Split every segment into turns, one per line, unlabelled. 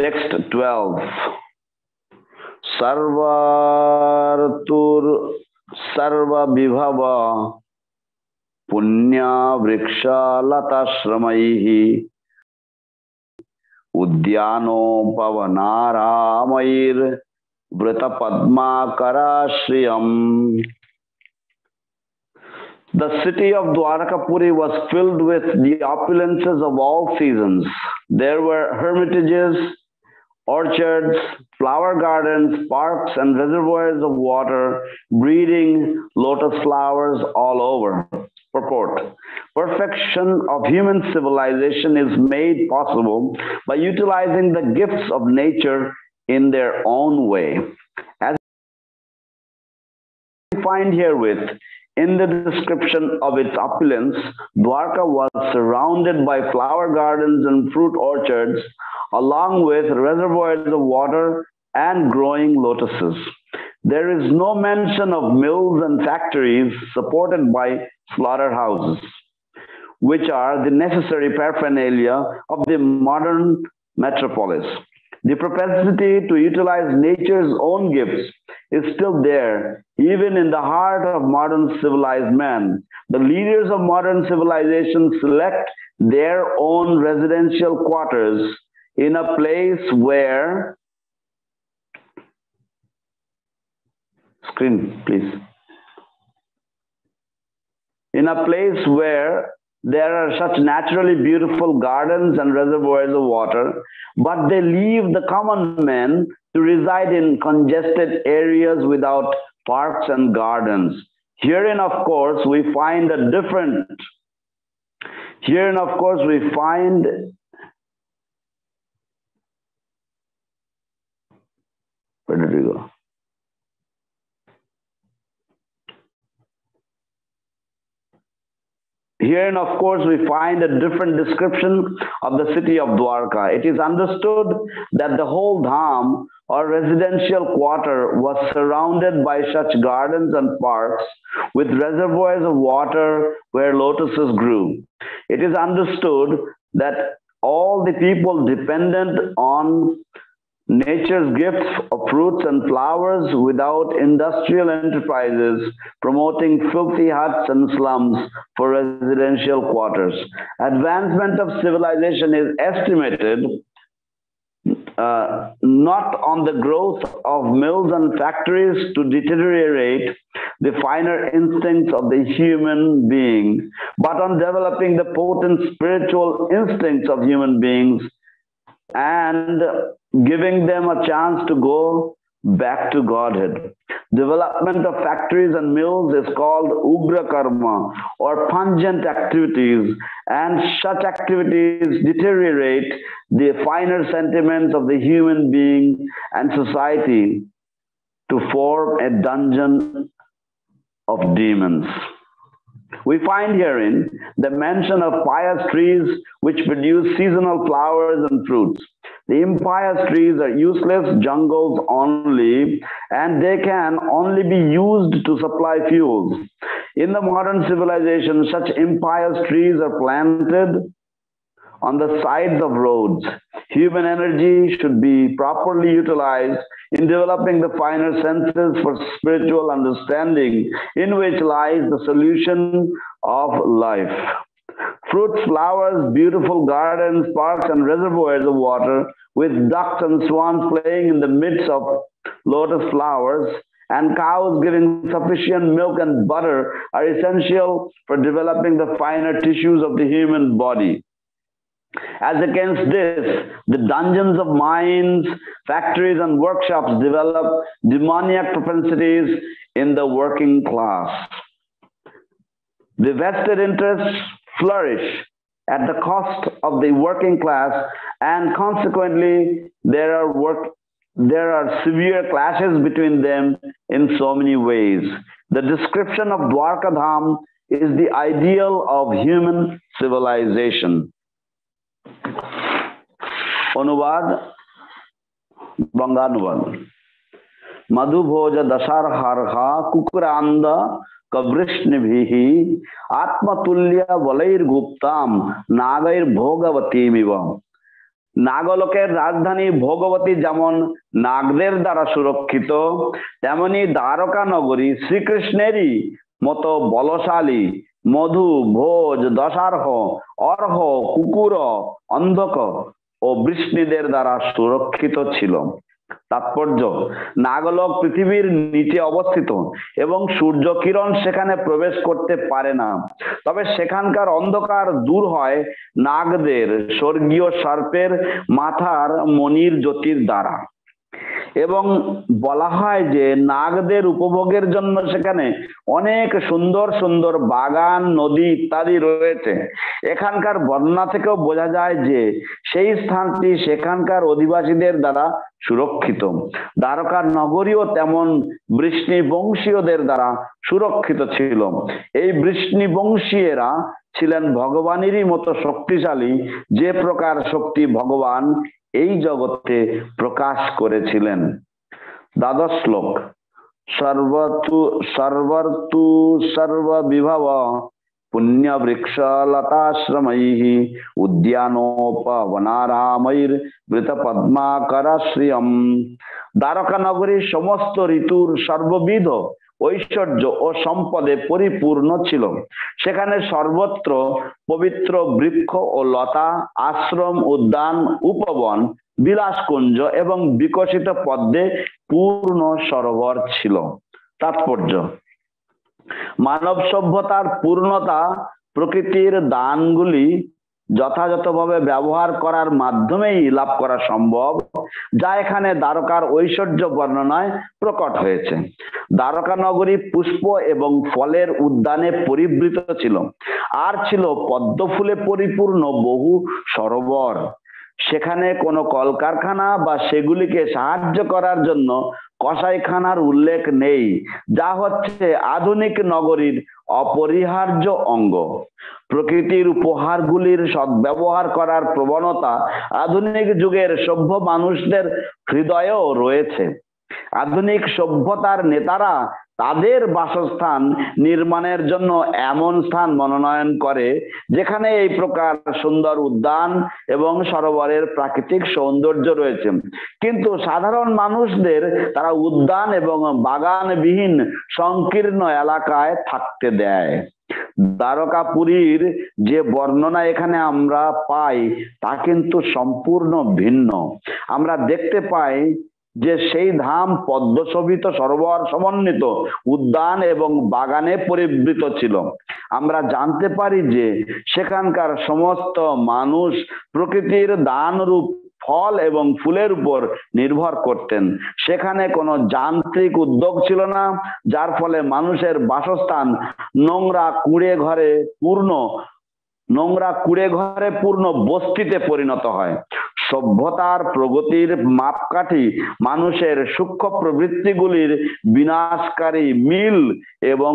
Text 12. Sarvartur sarva bhava punya vriksha latashramaihi udyano pavanaramair vrita padmakarashriyam. The city of Dwarakapuri was filled with the opulences of all seasons. There were hermitages, orchards, flower gardens, parks, and reservoirs of water breeding lotus flowers all over. Purport. Perfection of human civilization is made possible by utilizing the gifts of nature in their own way. As we find herewith, in the description of its opulence, Dwarka was surrounded by flower gardens and fruit orchards, along with reservoirs of water and growing lotuses. There is no mention of mills and factories supported by slaughterhouses, which are the necessary paraphernalia of the modern metropolis. The propensity to utilize nature's own gifts is still there, even in the heart of modern civilized man. The leaders of modern civilization select their own residential quarters in a place where, screen please, in a place where there are such naturally beautiful gardens and reservoirs of water, but they leave the common men to reside in congested areas without parks and gardens. Herein, of course, we find where did we go? Herein, of course, we find a different description of the city of Dwarka. It is understood that the whole dham or residential quarter was surrounded by such gardens and parks with reservoirs of water where lotuses grew. It is understood that all the people dependent on nature's gifts of fruits and flowers without industrial enterprises promoting filthy huts and slums for residential quarters. Advancement of civilization is estimated not on the growth of mills and factories to deteriorate the finer instincts of the human being, but on developing the potent spiritual instincts of human beings and giving them a chance to go back to Godhead. Development of factories and mills is called Ugra Karma or pungent activities, and such activities deteriorate the finer sentiments of the human being and society to form a dungeon of demons. We find herein the mention of pious trees which produce seasonal flowers and fruits. The impious trees are useless jungles only, and they can only be used to supply fuels. In the modern civilization, such impious trees are planted on the sides of roads. Human energy should be properly utilized in developing the finer senses for spiritual understanding, in which lies the solution of life. Fruits, flowers, beautiful gardens, parks, and reservoirs of water with ducks and swans playing in the midst of lotus flowers, and cows giving sufficient milk and butter are essential for developing the finer tissues of the human body. As against this, the dungeons of mines, factories, and workshops develop demoniac propensities in the working class. The vested interests flourish at the cost of the working class, and consequently, there are severe clashes between them in so many ways. The description of Dwarka Dham is the ideal of human civilization. অনুবাদ বঙ্গানুবাদ মধুভোজ দশার হারহা কুকুরান্দ কবৃষ্ণিভিহি আত্মতুল্য বলৈর গুপ্তাম নাগৈর ভোগবতীমিব. নাগলোকের রাজধানী ভোগবতী যেমন নাগদের দ্বারা সুরক্ষিত, তেমনি দ্বারকা নগরী শ্রীকৃষ্ণেরই মতো বলশালী মধু, ভোজ, দশার্হ, অর্হ, কুকুর, অন্ধক ও বৃষ্ণিদের দ্বারা সুরক্ষিত ছিল। তাৎপর্য, নাগলোক পৃথিবীর নিচে অবস্থিত এবং সূর্য কিরণ সেখানে প্রবেশ করতে পারে না। তবে সেখানকার অন্ধকার দূর হয় নাগদের স্বর্গীয় সর্পের মাথার মণির জ্যোতির দ্বারা। এবং বলা হয় যে নাগদের উপভোগের জন্য সেখানে অনেক সুন্দর সুন্দর বাগান, নদী ইত্যাদি রয়েছে। এখানকার বর্ণনা থেকেও বোঝা যায় যে সেই স্থানটি সেখানকার অধিবাসীদের দ্বারা সুরক্ষিত। দ্বারকা নগরীও তেমন বৃষ্ণি বংশীয়দের দ্বারা সুরক্ষিত ছিল। এই বৃষ্ণি বংশীয়রা ছিলেন ভগবানেরই মতো শক্তিশালী, যে প্রকার শক্তি ভগবান এই জগতে প্রকাশ করেছিলেন। দ্বাদশ শ্লোক। সর্বর্তু সর্ববিভব পুণ্য বৃক্ষ লতাশ্রমৈঃ উদ্যানোপবনারামৈর বৃত পদ্মাকরাশ্রিয়ম। দ্বারকা নগরীর সমস্ত ঋতুর সর্ববিধ ঐশ্বর্য ও সম্পদে পরিপূর্ণ ছিল। সেখানে সর্বত্র পবিত্র বৃক্ষ ও লতা, আশ্রম, উদ্যান, উপবন, বিলাসকুঞ্জ এবং বিকশিত পদ্মে পূর্ণ সরোবর ছিল। তাৎপর্য, মানব সভ্যতার পূর্ণতা প্রকৃতির দানগুলি যথাযথভাবে ব্যবহার করার মাধ্যমেই লাভ করা সম্ভব, যা এখানে দ্বারকার ঐশ্বর্য বর্ণনায় প্রকট হয়েছে। দ্বারকা নগরী পুষ্প এবং ফলের উদ্যানে পরিবৃত ছিল, আর ছিল পদ্ম ফুলে পরিপূর্ণ বহু সরোবর। সেখানে কোনো কলকারখানা বা সেগুলিকে সাহায্য করার জন্য কসাইখানার উল্লেখ নেই, যা হচ্ছে আধুনিক নগরীর অপরিহার্য অঙ্গ। প্রকৃতির উপহারগুলির সদ্ব্যবহার করার প্রবণতা আধুনিক যুগের সভ্য মানুষদের হৃদয়েও রয়েছে। আধুনিক সভ্যতার নেতারা তাদের বাসস্থান নির্মাণের জন্য এমন স্থান মনোনয়ন করে যেখানে এই প্রকার সুন্দর উদ্যান এবং সরোবরের প্রাকৃতিক সৌন্দর্য রয়েছে, কিন্তু সাধারণ মানুষদের তারা উদ্যান এবং বাগানবিহীন সংকীর্ণ এলাকায় থাকতে দেয়। দ্বারকাপুরীর যে বর্ণনা এখানে আমরা পাই তা কিন্তু সম্পূর্ণ ভিন্ন। আমরা দেখতে পাই যে সেই ধাম পদ্মশোভিত সরোবর সমন্বিত উদ্যান এবং বাগানে পরিবৃত ছিল। আমরা জানতে পারি যে সেখানকার সমস্ত মানুষ প্রকৃতির দানরূপ ফল এবং ফুলের উপর নির্ভর করতেন। সেখানে কোনো যান্ত্রিক উদ্যোগ ছিল না, যার ফলে মানুষের বাসস্থান নোংরা কুড়ে ঘরে পূর্ণ বস্তিতে পরিণত হয়। সভ্যতার প্রগতির মাপকাঠি মানুষের সূক্ষ্ম প্রবৃত্তিগুলির বিনাশকারী মিল এবং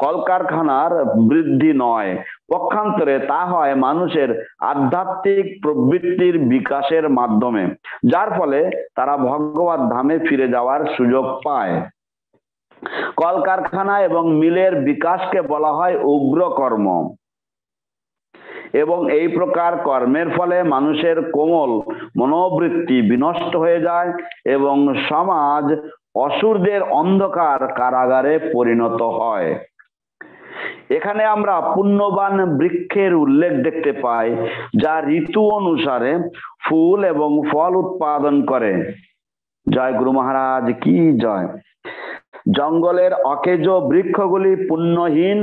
কলকারখানার বৃদ্ধি নয়, পক্ষান্তরে তা হয় মানুষের আধ্যাত্মিক প্রবৃত্তির বিকাশের মাধ্যমে, যার ফলে তারা ভগবত ধামে ফিরে যাওয়ার সুযোগ পায়। কলকারখানা এবং মিলের বিকাশকে বলা হয় উগ্র কর্ম, এবং এই প্রকার কর্মের ফলে মানুষের কোমল মনোবৃত্তি বিনষ্ট হয়ে যায় এবং সমাজ অসুরদের অন্ধকার কারাগারে পরিণত হয়। এখানে আমরা পুণ্যবান বৃক্ষের উল্লেখ দেখতে পাই, যা ঋতু অনুসারে ফুল এবং ফল উৎপাদন করে। জয় গুরু মহারাজ কি জয়। জঙ্গলের অকেজ বৃক্ষগুলি পুণ্যহীন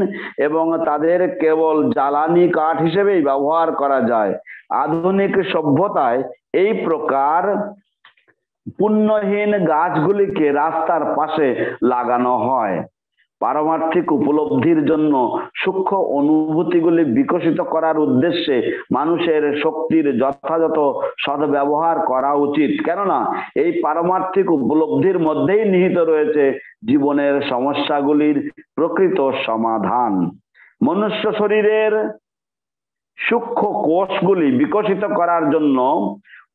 এবং তাদের কেবল জ্বালানি কাঠ হিসেবেই ব্যবহার করা যায়। আধুনিক সভ্যতায় এই প্রকার পুণ্যহীন গাছগুলিকে রাস্তার পাশে লাগানো হয়। পারমার্থিক উপলব্ধির জন্য সূক্ষ্ম অনুভূতিগুলি বিকশিত করার উদ্দেশ্যে মানুষের শক্তির যথাযথ সদ্ব্যবহার করা উচিত, কেননা এই পারমার্থিক উপলব্ধির মধ্যেই নিহিত রয়েছে জীবনের সমস্যাগুলির প্রকৃত সমাধান। মনুষ্য শরীরের সূক্ষ্ম কোষগুলি বিকশিত করার জন্য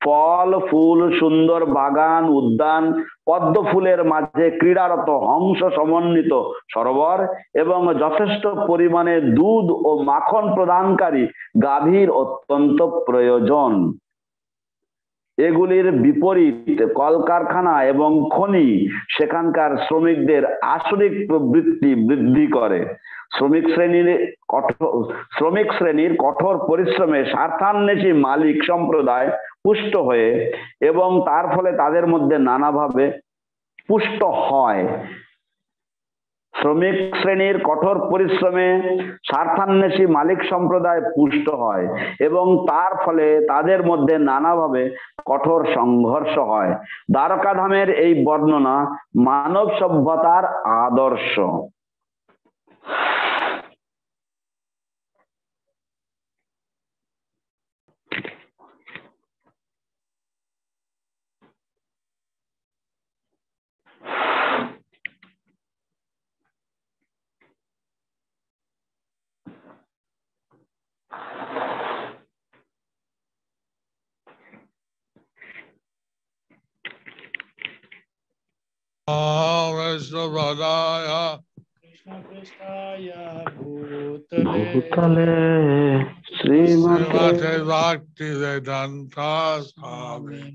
ফল, ফুল, সুন্দর বাগান, উদ্যান, পদ্ম ফুলের মাঝে ক্রীড়ারত হংস সমন্বিত সরোবর এবং যথেষ্ট পরিমাণে দুধ ও মাখন প্রদানকারী গাভীর অত্যন্ত প্রয়োজন। এগুলির বিপরীত কলকারখানা এবং খনি সেখানকার শ্রমিকদের আসরিক প্রবৃত্তি বৃদ্ধি করে। শ্রমিক শ্রেণীর কঠোর পরিশ্রমে স্বার্থান্বেষী মালিক সম্প্রদায় পুষ্ট হয়ে এবং তার ফলে তাদের মধ্যে নানাভাবে পুষ্ট হয়। শ্রমিক শ্রেণীর কঠোর পরিশ্রমে স্বার্থান্বেষী মালিক সম্প্রদায় পুষ্ট হয় এবং তার ফলে তাদের মধ্যে নানাভাবে কঠোর সংঘর্ষ হয়। দ্বারকাধামের এই বর্ণনা মানব সভ্যতার আদর্শ।
Bhutale Srimate Bhakti Vedanta Swami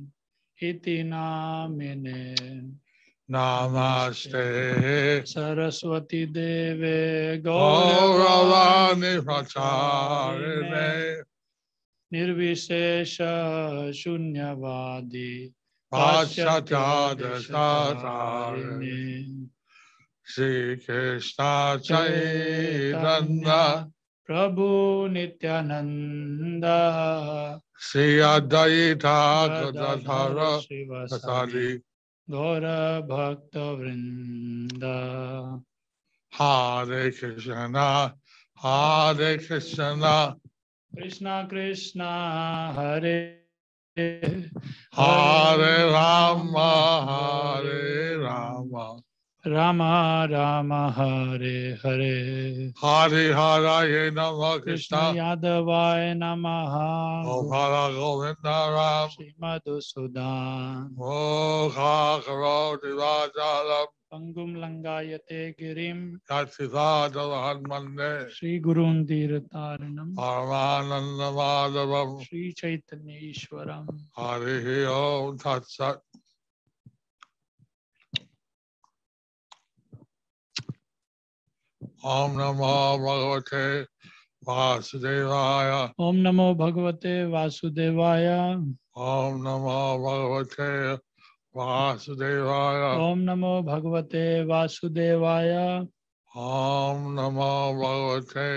Iti Namine Namaste Saraswati Deve Gauravani Pracharine Nirvishesha Shunyavadi Paschatyadarine Shri Krishna Chaitanya Prabhu Nityananda Shri Advaita Gadadhara Sivasadi Gaura Bhakta Vrinda Hare Krishna Krishna Krishna Hare Hare Rama Rama Rama Hare Hare Hare Hare Namah Krishna Yadavaya Namaha Gopala Govinda Ram Shri Madhusudan Mokha Karoti Vajalam Pangum Langayate Girim Yatsivadavan Mande Shri Gurundir Taranam Paramananda Madhavam Shri Chaitanya Ishwaram Hare Om Tat Sat. Om Namo Bhagavate Vasudevaya. Om Namo Bhagavate Vasudevaya. Om Namo Bhagavate Vasudevaya. Om Namo Bhagavate Vasudevaya. Om Namo Bhagavate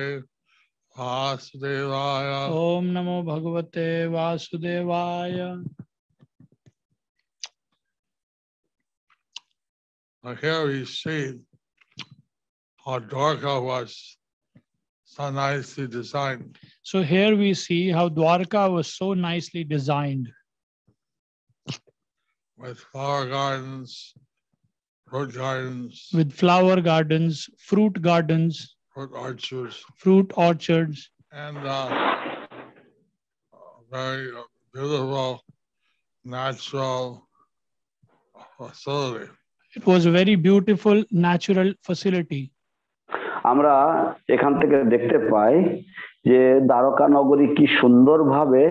Vasudevaya. Om Namo Bhagavate Vasudevaya. Now here we see how Dwarka was so nicely designed. So here we see how Dwarka was so nicely designed. With flower gardens, fruit gardens. With flower gardens, fruit gardens. Fruit orchards. And very beautiful natural facility. It was a very beautiful natural facility.
আমরা এখান থেকে দেখতে পাই যে দ্বারকা নগরী কি সুন্দরভাবে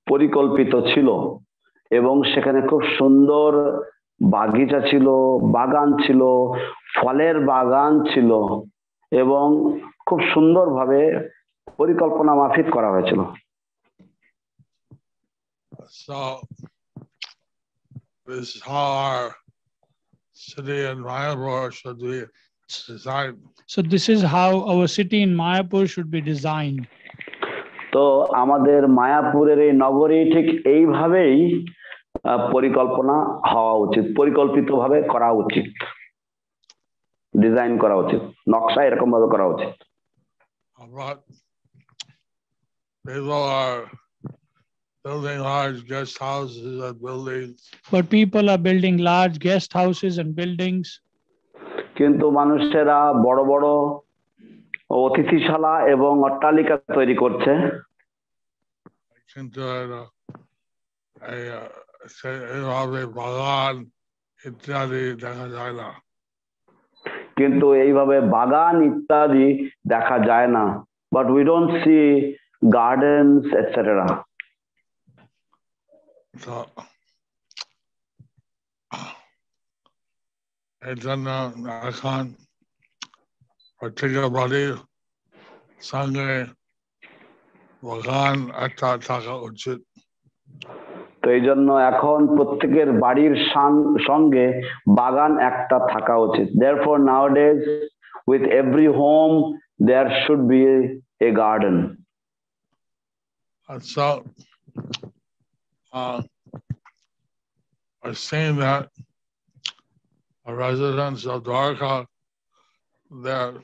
পরিকল্পিত ছিল এবং সেখানে খুব সুন্দর বাগিচা ছিল, বাগান ছিল, ফলের বাগান ছিল এবং খুব সুন্দরভাবে পরিকল্পনা মাফিক করা হয়েছিল।
So this is how our city in Mayapur should be designed.
So this is how our city in Mayapur should be designed. তো আমাদের মায়াপুরের এই নগরী ঠিক এইভাবেই পরিকল্পনা হওয়া উচিত, পরিকল্পিতভাবে করা উচিত, ডিজাইন করা উচিত, নকশা এরকম ভাবে করা উচিত।
People are building large guest houses and buildings.
But people are building large guest houses and buildings. কিন্তু মানুষেরা বড় বড় অতিথিশালা এবং অট্টালিকা তৈরি করছে।
কিন্তু এইভাবে বাগান ইত্যাদি দেখা যায় না।
কিন্তু এইভাবে বাগান ইত্যাদি দেখা যায় না। But we don't see gardens, etc.
So, এই জন্য এখন particularly সঙ্গে বাগান একটা থাকা উচিত।
তো এই জন্য এখন প্রত্যেকের বাড়ির সঙ্গে বাগান একটা থাকা উচিত। Therefore nowadays with every home there should be a garden.
And so I've seen that the residents of Dwarka, they're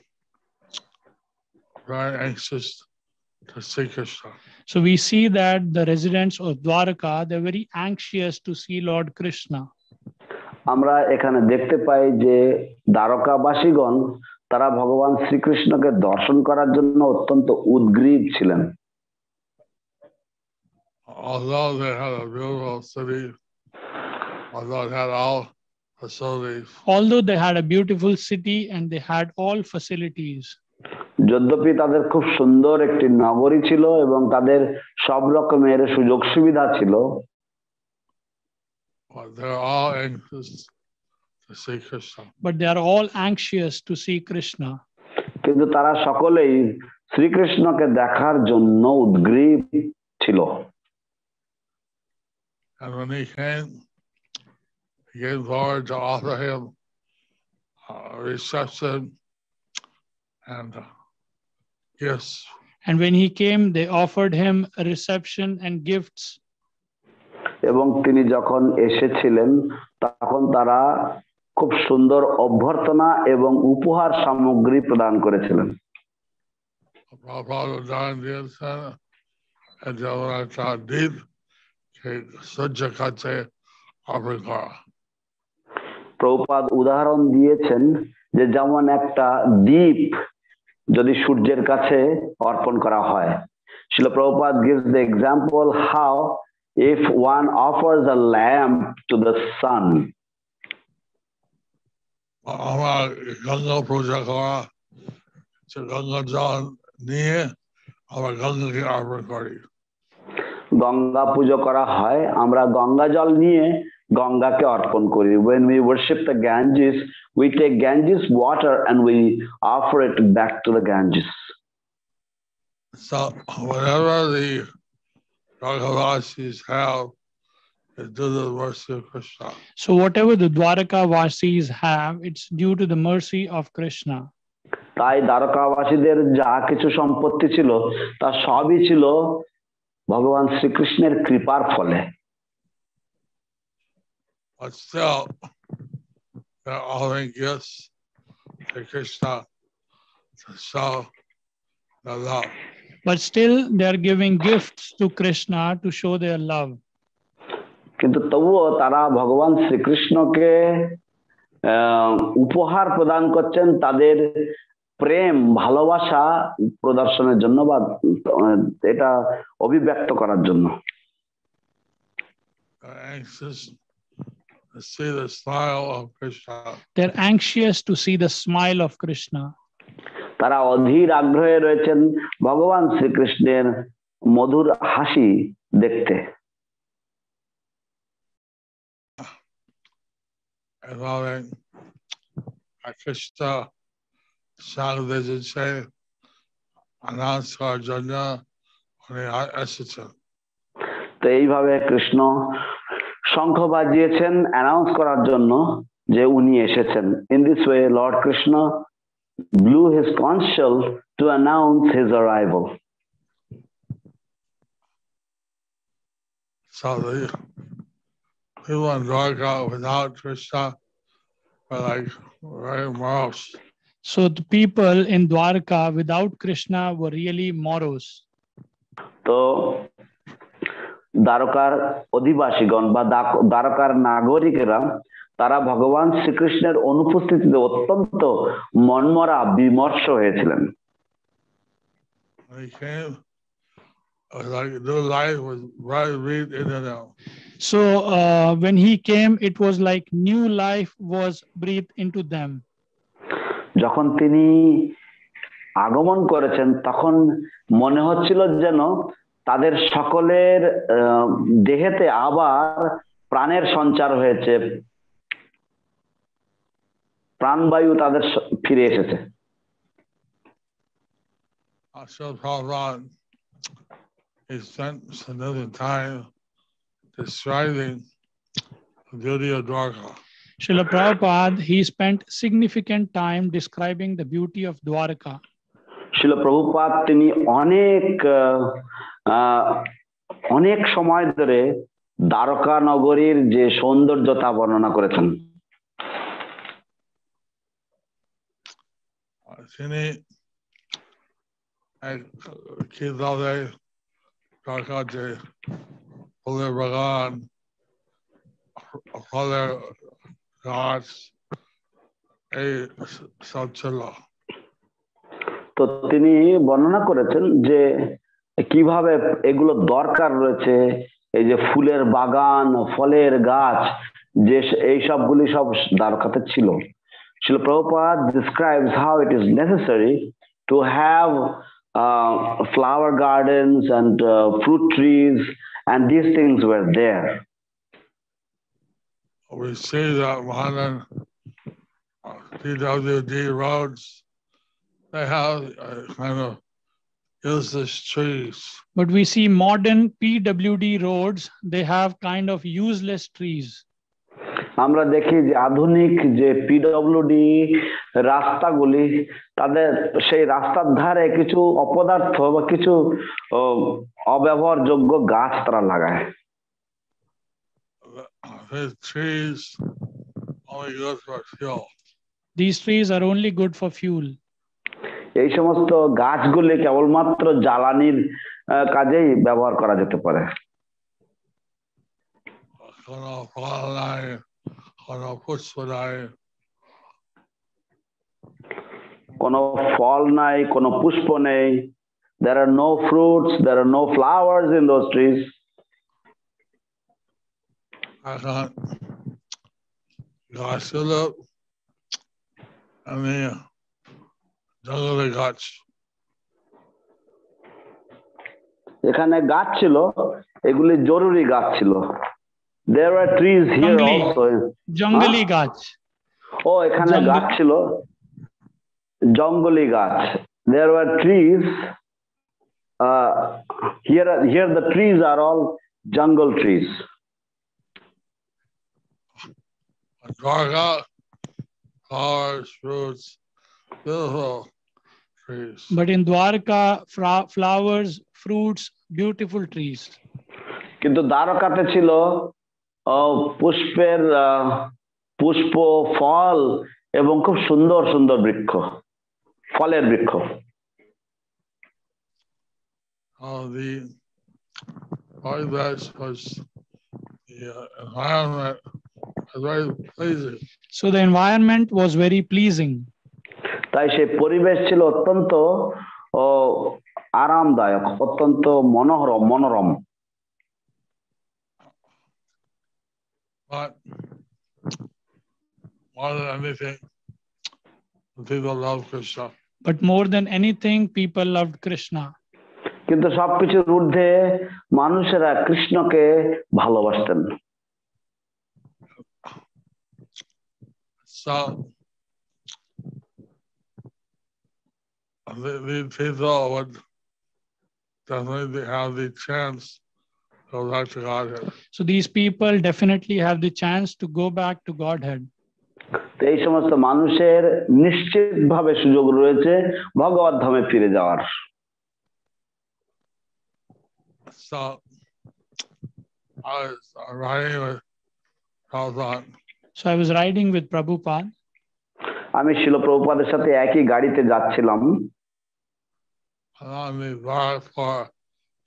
very anxious to see Krishna.
So we see that the residents of Dwarka, they're very anxious to see Lord Krishna.
আমরা এখানে দেখতে পাই যে দ্বারকাবাসীগণ তারা ভগবান শ্রীকৃষ্ণকে দর্শন করার জন্য অত্যন্ত উদ্গ্রীব ছিলেন।
Although they had a beautiful city, although it had all facilities.
Although they had a beautiful city and they had all facilities.
যদ্যপি তাদের খুব সুন্দর একটি নগরী ছিল এবং তাদের সব রকমের সুযোগ সুবিধা ছিল,
But they're all anxious to see Krishna.
But they are all anxious to see Krishna.
কিন্তু তারা সকলেই শ্রীকৃষ্ণকে দেখার জন্য উদ্গ্রীব ছিল।
And when he came, he gave forward to offer him a reception and gifts.
And when he came, they offered him a reception and gifts.
এবং তিনি যখন এসেছিলেন তখন তারা খুব সুন্দর অভ্যর্থনা এবং উপহার সামগ্রী প্রদান করেছিলেন। প্রভুপাদ উদাহরণ দিয়েছেন যে যেমন একটা দ্বীপ যদি সূর্যের কাছে অর্পণ করা হয়। Srila Prabhupada gives the example how if one offers a lamp to the sun.
আমার গঙ্গা পূজা করা, গঙ্গা জল নিয়ে আমরা গঙ্গাকে অর্পণ করি।
গঙ্গা পুজো করা হয়, আমরা গঙ্গা জল নিয়ে গঙ্গাকে অর্পণ করি। When we worship the Ganges, we take Ganges water and we offer it back to the Ganges.
So whatever the Dwarkavasis have is due to the mercy of Krishna.
So whatever the Dwarkavasis have, it's due to the mercy of Krishna.
তাই দ্বারকাবাসীদের যা কিছু সম্পত্তি ছিল তা সবই ছিল ভগবান শ্রীকৃষ্ণের কৃপার ফলে।
But still, they're offering gifts to Krishna to show the love.
But still, they are giving gifts to Krishna to show their love.
কিন্তু তবুও তারা ভগবান শ্রীকৃষ্ণকে উপহার প্রদান করছেন তাদের প্রেম ভালোবাসা প্রদর্শনের জন্য বা এটা অভিব্যক্ত করার জন্য।
They're anxious to see the smile of Krishna.
তারা অধীর আগ্রহে রয়েছেন ভগবান শ্রীকৃষ্ণের মধুর হাসি দেখতে।
Krishna
তো এইভাবে কৃষ্ণ শঙ্খ বাজিয়েছেন অ্যানাউন্স করার জন্য যে উনি এসেছেন। In this way Lord Krishna blew his conch shell to announce his arrival.
So the people in Dwarka without Krishna are like very morose.
So the people in Dwarka without Krishna were really morose.
তো দ্বারকার অধিবাসীগণ বা দ্বারকার নাগরিকেরা তারা ভগবান শ্রীকৃষ্ণের অনুপস্থিতিতে অত্যন্ত মনমরা বিমর্ষ হয়েছিলেন।
So when he came, it was like new life was breathed into them.
যখন তিনি আগমন করেছেন তখন মনে হচ্ছিল যেন তাদের সকলের দেহেতে আবার প্রাণের সঞ্চার হয়েছে, প্রাণবায়ু তাদের ফিরে এসেছে।
So Prabhupada, he spent significant time describing the beauty of Dwarka.
Srila Prabhupada, he spent significant time describing the beauty of Dwarka.
শিল প্রভুপাদ তিনি অনেক সময় ধরে দ্বারকা নগরীর যে সৌন্দর্যতা বর্ণনা করেছেন।
তিনি কিভাবে দ্বারকা যে ফুলের বাগান, ফলের গাছ এই সব ছিল।
তো তিনি বর্ণনা করেছেন যে কিভাবে এগুলো দরকার রয়েছে, এই যে ফুলের বাগান, ফলের গাছ, যে এই সবগুলি সব দ্বারকাতে ছিল। Srila Prabhupada describes how it is necessary to have flower gardens and fruit trees, and these things were there.
We see that modern PWD roads, they have kind of useless trees.
But we see modern PWD roads, they have kind of useless trees.
আমরা দেখি যে আধুনিক যে PWD রাস্তাগুলি, তাদের সেই রাস্তার ধারে কিছু অপদার্থ বা কিছু অব্যবহারযোগ্য গাছ তারা লাগায়।
These trees are only good for fuel.
এই সমস্ত গাছগুলি কেবলমাত্র জ্বালানির কাজেই ব্যবহার করা যেতে পারে। কোনো ফল নাই, কোনো পুষ্প নেই। There are no fruits, there are no flowers in those trees. এখানে গাছ ছিল, এগুলি জরুরি গাছ ছিল। There were trees here also.
জঙ্গলি গাছ।
ও এখানে গাছ ছিল, জঙ্গলি গাছ। There were trees. Here the trees are all jungle trees.
Dwarka, flowers, fruits, beautiful trees.
But in Dwarka, flowers, fruits, beautiful trees.
কিন্তু দ্বারকাতে ছিল পুষ্পের পুষ্প, ফল এবং খুব সুন্দর সুন্দর বৃক্ষ, ফলের বৃক্ষ।
The environment was very pleasing.
So the environment was very pleasing.
তাই সেই পরিবেশ ছিল অত্যন্ত আরামদায়ক, অত্যন্ত মনোরম।
But more than anything, people love Krishna.
But more than anything, people loved Krishna.
কিন্তু সবকিছুর ঊর্ধ্বে মানুষেরা কৃষ্ণকে ভালোবাসতেন।
So these people would definitely have the chance to go back to Godhead.
So these people definitely have the chance to go back to Godhead.
এই সমস্ত মানুষের নিশ্চিতভাবে সুযোগ রয়েছে ভগবত ধামে ফিরে যাওয়ার।
So I was riding with Prabhupada.
So I was riding with Prabhupada.
আমি শিল প্রভুপাদের সাথে একই গাড়িতে যাচ্ছিলাম।
Along the Barakpur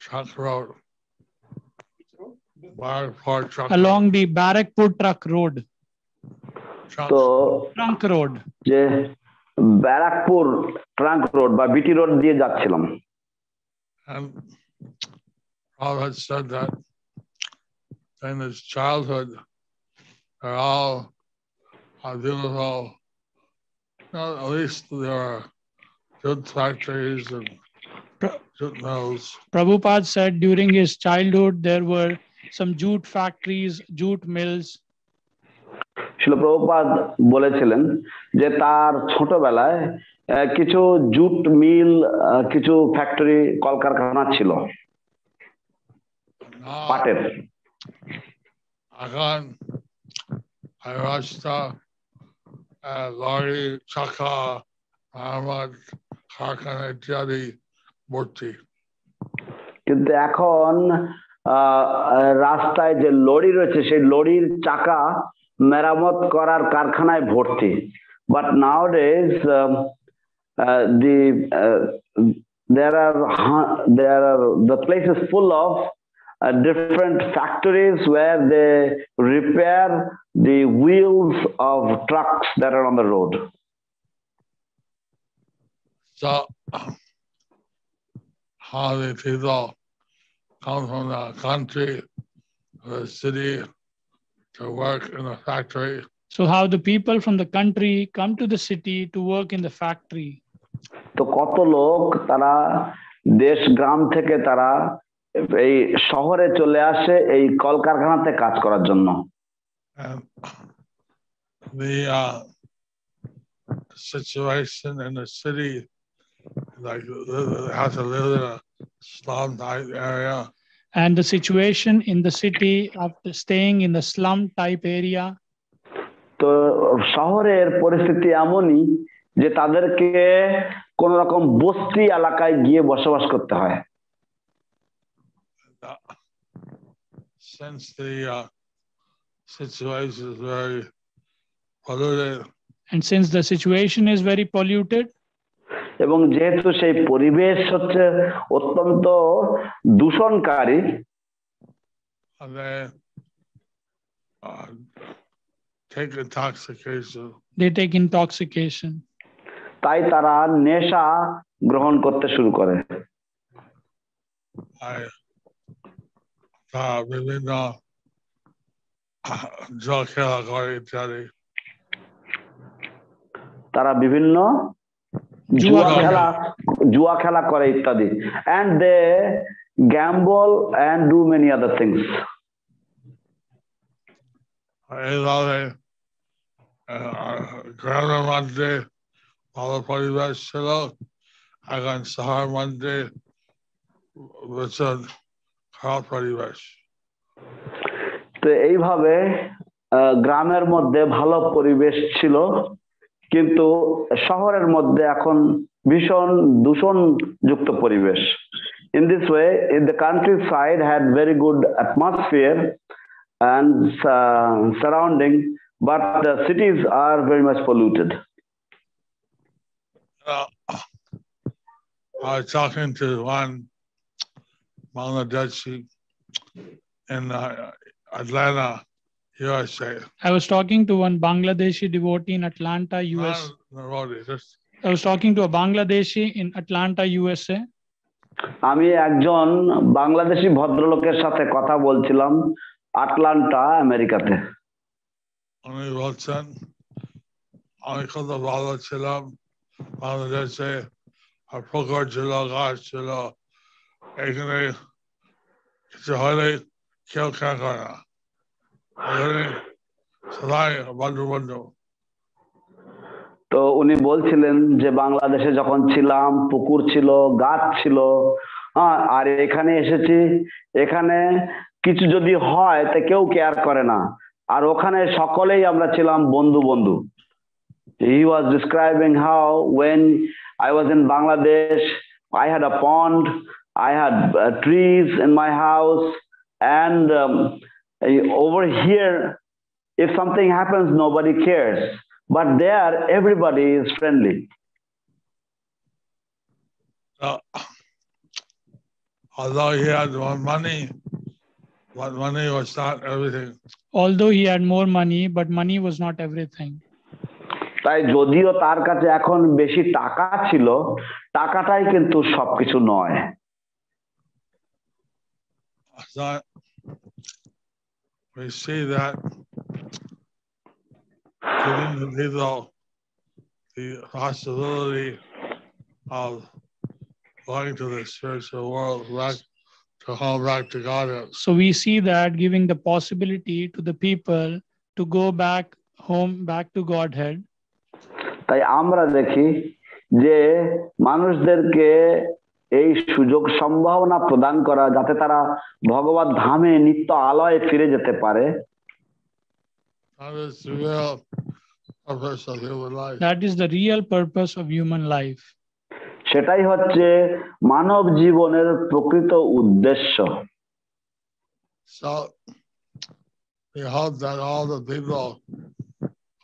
truck road.
Along the Barakpur truck road.
তো
ট্রাঙ্ক রোড,
যে ব্যারাকপুর ট্রাঙ্ক রোড বা বিটি রোড দিয়ে যাচ্ছিলাম।
And Prabhupada said that in his childhood, they're all beautiful. At least there are good factories and jute mills.
Prabhupada said during his childhood there were some jute factories, jute mills.
শিল প্রভুপাদ বলেছিলেন যে তার ছোটবেলায় কিছু jute mill, কিছু factory, কলকারখানা ছিল পাটের।
এখন রাস্তা, লরি, চাকা, আমার কারখানা ইত্যাদি ভর্তি।
কিন্তু এখন রাস্তায় যে লরি রয়েছে সেই লরির চাকা মেরামত করার কারখানায় ভর্তি। But nowadays the place is full of different factories where they repair the wheels of trucks that are on the road.
So how the people come from the country to the city to work in the factory.
So how the people from the country come to the city to work in the factory.
তো কত লোক তারা দেশ গ্রাম থেকে তারা এই শহরে চলে আসে এই কলকারখানাতে কাজ করার জন্য।
The situation in the city, like they have to live in a slum type area.
And the situation in the city after staying in the slum type area.
তো শহরের পরিস্থিতি এমনই যে তাদেরকে কোন রকম বস্তি এলাকায় গিয়ে বসবাস করতে হয়।
Since the situation is very polluted.
And since the situation is very polluted.
এবং যেহেতু সেই পরিবেশ হচ্ছে অত্যন্ত দূষণকারী,
take intoxication.
They take intoxication.
তাই তারা নেশা গ্রহণ করতে শুরু করে।
বিভিন্ন জুয়া খেলা করে ইত্যাদি।
তারা বিভিন্ন জুয়া খেলা করে ইত্যাদি। And they gamble and do many other things.
এইভাবে গ্রামের মধ্যে ভালো পরিবেশ ছিল, এখন শহর মধ্যে খারাপ পরিবেশ।
তো এইভাবে গ্রামের মধ্যে ভালো পরিবেশ ছিল, কিন্তু শহরের মধ্যে এখন ভীষণ দূষণযুক্ত পরিবেশ। In this way, in the countryside had very good atmosphere and surrounding, but the cities are very much polluted.
I was talking to one Bangladeshi in Atlanta, USA.
I was talking to one Bangladeshi devotee in Atlanta, US. I was talking to a Bangladeshi in Atlanta, USA.
আমি একজন বাংলাদেশি ভদ্রলোকের সাথে কথা বলছিলাম Atlanta, আমেরিকাতে।
উনি বলছেন আমি কত ভালো ছিলাম বাংলাদেশে, আর পুকুর ছিল, গাছ ছিল, এখানে কিছু হলে কেউ খেয়াল করে না, এখানে সবাই বন্ধু বন্ধু।
তো উনি বলছিলেন যে বাংলাদেশে যখন ছিলাম পুকুর ছিল, গাছ ছিল, আর এখানে এসেছি, এখানে কিছু যদি হয় তা কেউ কেয়ার করে না, আর ওখানে সকলেই আমরা ছিলাম বন্ধু বন্ধু। He was describing how when I was in Bangladesh, I had a pond, I had trees in my house, and over here, if something happens, nobody cares. But there, everybody is friendly.
Although he had more money, but money was not everything.
Although he had more money, but money was not everything.
তাই যদিও তার কাছে এখন বেশি টাকা ছিল, টাকাটাই কিন্তু সবকিছু নয়।
We see that giving the people the possibility of going to the spiritual world, back to home, back to Godhead.
So we see that giving the possibility to the people to go back home, back to Godhead.
তাই আমরা দেখি যে মানুষদেরকে এই সুযোগ সম্ভাবনা প্রদান করা যাতে তারা ভগবত ধামে নিত্য আলয়ে ফিরে যেতে পারে।
That is the real purpose of human life.
সেটাই হচ্ছে মানব জীবনের প্রকৃত উদ্দেশ্য।
So we hope that all the people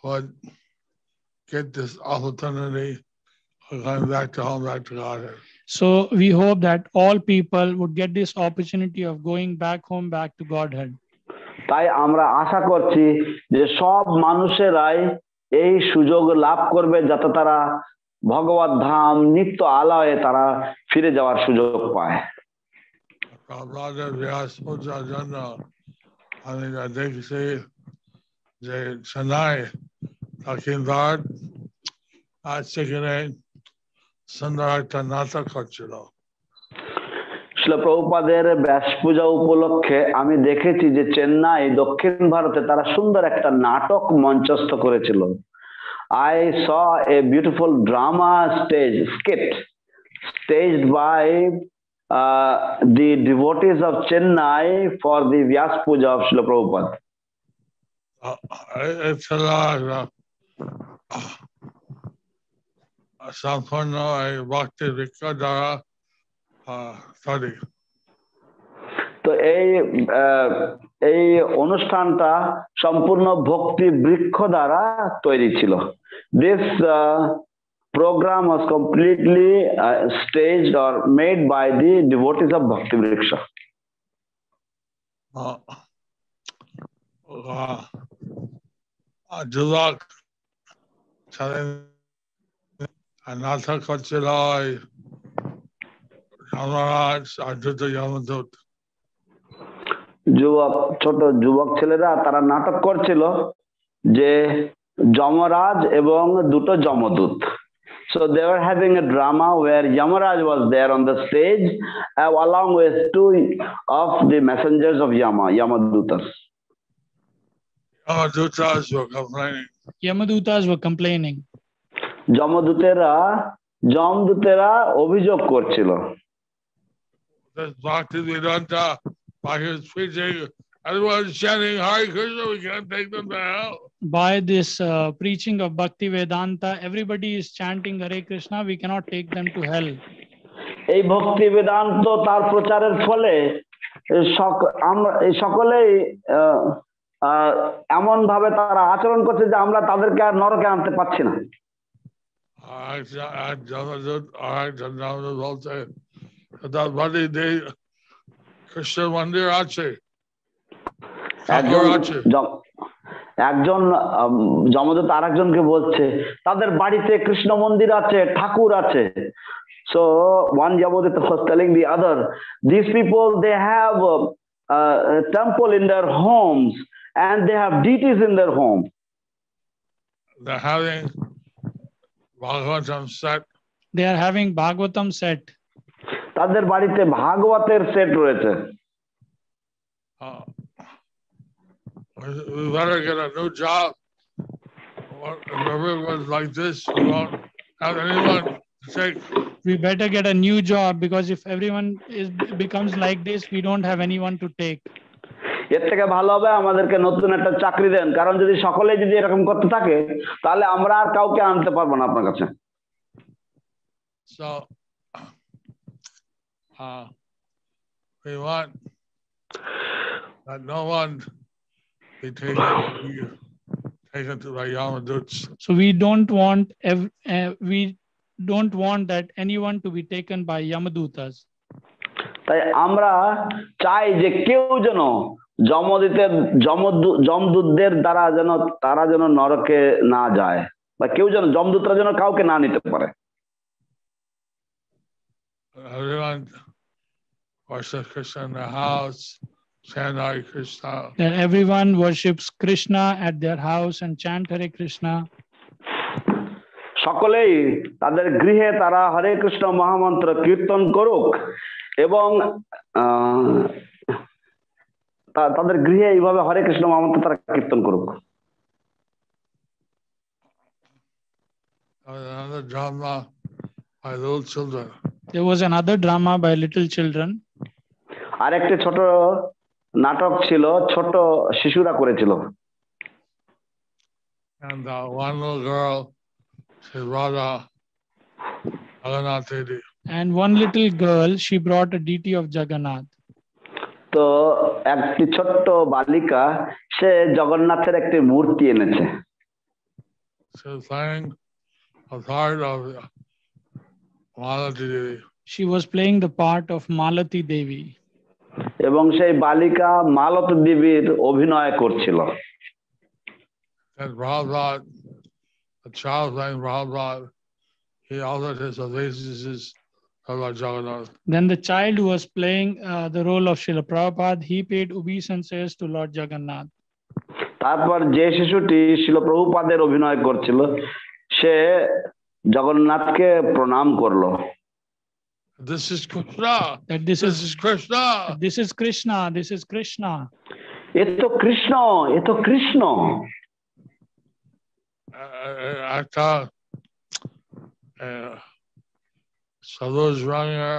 would get this opportunity of going back to home, back to Godhead.
So we hope that all people would get this opportunity of going back home, back to Godhead.
তাই আমরা আশা করছি যে সব মানুষেরাই এই সুযোগ লাভ করবে যাতে তারা ভগবত ধাম নিত্য আলয়ে তারা ফিরে যাওয়ার সুযোগ পায়।
আমি দেখছি যে চেন্নাই দক্ষিণভারত সেখানে সুন্দর একটা নাটক হচ্ছিল।
শিল প্রভুপাদের ব্যাস পূজা উপলক্ষে আমি দেখেছি যে চেন্নাই দক্ষিণ ভারতে তারা সুন্দর একটা নাটক মঞ্চস্থ করেছিল। I saw a beautiful drama stage skit staged by the devotees of Chennai for the Vyas Puja of Srila Prabhupada.
সম্পূর্ণ ভক্তি বৃক্ষ দ্বারা তৈরি।
তো এই অনুষ্ঠানটা সম্পূর্ণ ভক্তি বৃক্ষ দ্বারা তৈরি ছিল। This program was completely staged or made by the devotees of Bhakti Vriksha.
যুবক নাটক হচ্ছিল যমরাজ আর দুটো যমদূত।
ছোট যুবক ছেলেরা তারা নাটক করছিল যে যমরাজ এবং দুটো যমদূত। So they were having a drama where Yamaraj was there on the stage along with two of the messengers of Yamadutas.
Yamadutas were complaining.
যমদূতেরা অভিযোগ করছিল।
Everyone's chanting Hare Krishna, we can't take them to hell.
By this preaching of Bhakti Vedanta, everybody is chanting Hare Krishna, we cannot take them to hell.
এই ভক্তি বেদান্ত তার প্রচারের ফলে সকলেই এমন ভাবে তারা আচরণ করছে যে আমরা তাদেরকে আর নরকে আনতে পারছি না।
কৃষ্ণ মন্দির আছে,
একজন যমদূত আরেকজনকে বলছে তাদের বাড়িতে কৃষ্ণ মন্দির আছে, ঠাকুর আছে। So one Yamadutta was telling the other, these people they have a temple in their homes and they have deities in their home.
They're having Bhagavatam set.
They are having Bhagavatam set.
তাদের বাড়িতে ভাগবতের set রয়েছে।
We better get a new job. If everyone's like this, we won't have anyone to take.
We better get a new job because if everyone becomes like this, we don't have anyone to take.
এর থেকে ভালো হবে আমাদেরকে নতুন একটা চাকরি দেন, কারণ যদি সকলে যদি এরকম করতে থাকে তাহলে আমরা আর কাউকে আনতে পারবো না আপনার কাছে।
So we want that no one be taken to the Yamaduts.
So we don't want that anyone to be taken by Yamadutas.
তাই আমরা চাই যে কেউ যেন যমদূতদের দ্বারা যেন তারা যেন নরকে না যায়, বা কেউ যেন যমদূতরা যেন কাউকে না নিতে পারে।
Everyone worships Krishna in their house, chant Hare Krishna.
That everyone worships Krishna at their house and chant Hare Krishna.
সকলেই তাদের গৃহে তারা হরে কৃষ্ণ মহামন্ত্র কীর্তন করুক এবং তাদের গৃহে এইভাবে হরে কৃষ্ণ মহামন্ত্র তারা কীর্তন করুক।
Another drama by little children.
There was another drama by little children.
আরেকটি ছোট নাটক ছিল, ছোট শিশুরা করেছিল।
And one little girl, she brought a Jagannath deity.
And one little girl, she brought a deity of Jagannath.
তো একটি ছোট্ট বালিকা সে জগন্নাথের একটি মূর্তি এনেছে।
She was playing a part of Malati Devi.
She was playing the part of Malati Devi.
এবং সেই বালিকা মালতী দেবীর অভিনয় করছিল।
And Prabhupada, a child playing Prabhupada, he offered his obeisances to Lord Jagannath.
Then the child who was playing the role of Srila Prabhupada, he paid obeisances to Lord Jagannath.
তারপর যে শিশুটি শিল প্রভুপাদের অভিনয় করছিল সে জগন্নাথকে প্রণাম করলো।
This is Krishna.
This is
Krishna.
This is Krishna. This is Krishna.
এ তো কৃষ্ণ, এ তো কৃষ্ণ।
একটা সবুজ রঙের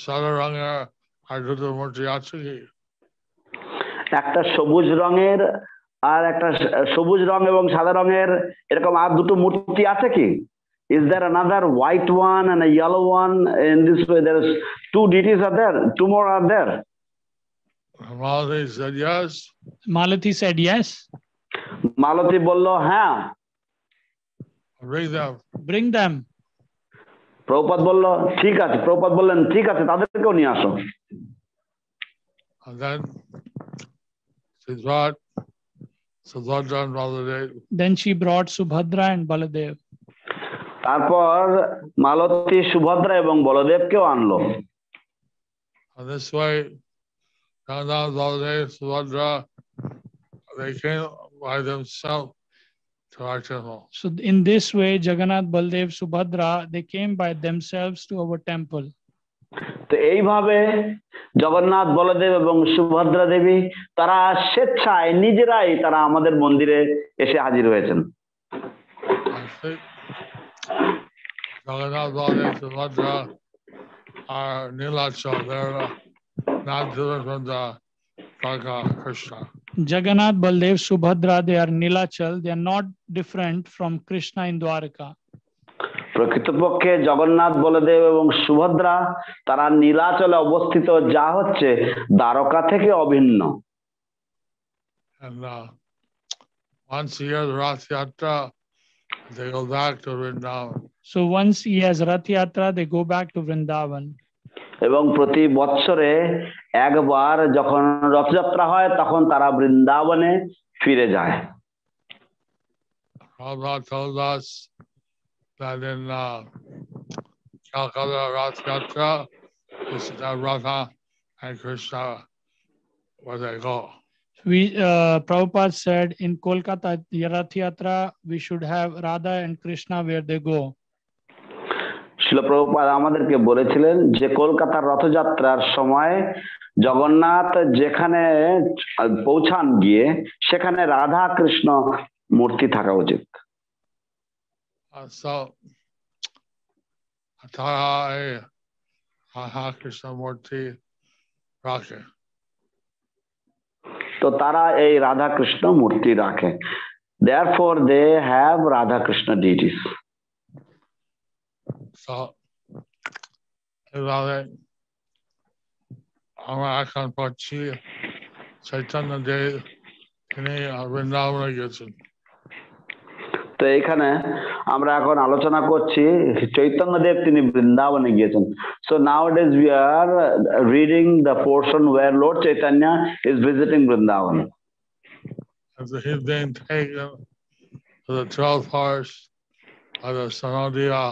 সাদা রঙের আর দুটো মূর্তি আছে কি?
একটা সবুজ রঙের আর একটা সবুজ রং এবং সাদা রঙের এরকম আর দুটো মূর্তি আছে কি? Is there another white one and a yellow one? In this way, there is two deities are there. Two more are there.
Malati said yes.
Malati said yes.
মালতী বলল হ্যাঁ।
Bring them.
Bring them.
Prabhupada বলল ঠিক আছে। প্রভুপাদ বললেন ঠিক আছে, তাদেরকেও নিয়ে আসো।
And then she brought Subhadra and Baladev.
Then she brought Subhadra and Baladev.
তারপর মালতী সুভদ্রা এবং বলদেবকেও আনলো।
And this way, Jagannath, Baladev, Subhadra, they came by themselves to our temple.
So in this way, Jagannath, Baldev, Subhadra, they came by themselves to our temple.
তো এইভাবে জগন্নাথ, বলদেব এবং সুভদ্রা দেবী তারা স্বেচ্ছায় নিজেরাই তারা আমাদের মন্দিরে এসে হাজির হয়েছেন।
Jagannath, Baladev, Subhadra are Nilachal. They're not different from the Dwarka Krishna.
Jagannath, Baldev, Subhadra, they are Nilachal. They are not different from Krishna in Dwarka.
প্রকৃতপক্ষে জগন্নাথ, বলদেব এবং সুভদ্রা তারা নীলাচলে অবস্থিত, যা হচ্ছে দ্বারকা থেকে অভিন্ন।
And once a year, Rath Yatra, they go back to Vrindavan.
So once he has Rath Yatra, they go back to Vrindavan.
এবং প্রতি বছরে একবার যখন রথযাত্রা হয় তখন তারা বৃন্দাবনে ফিরে যায়।
Prabhupada told us that in Calcutta Rath Yatra, this is Radha and Krishna where they go.
Prabhupada said in Kolkata Rath Yatra, we should have Radha and Krishna where they go.
শিল প্রভুপাদ আমাদেরকে বলেছিলেন যে কলকাতার রথযাত্রার সময় জগন্নাথ যেখানে পৌঁছান গিয়ে সেখানে রাধা কৃষ্ণ মূর্তি থাকা উচিত।
So, Radha Krishna মূর্তি রাখে।
তো তারা এই রাধা কৃষ্ণ মূর্তি রাখে। Therefore, they have Radha Krishna deities.
So, এভাবে আমরা এখন পড়ছি চৈতন্য দেব তিনি বৃন্দাবনে গেছেন।
তো এখানে আমরা এখন আলোচনা করছি চৈতন্য দেব তিনি বৃন্দাবনে গিয়েছেন। So nowadays we are reading the portion where Lord Chaitanya is visiting Vrindavan.
As he's being taken to the 12th horse of the Sanodiya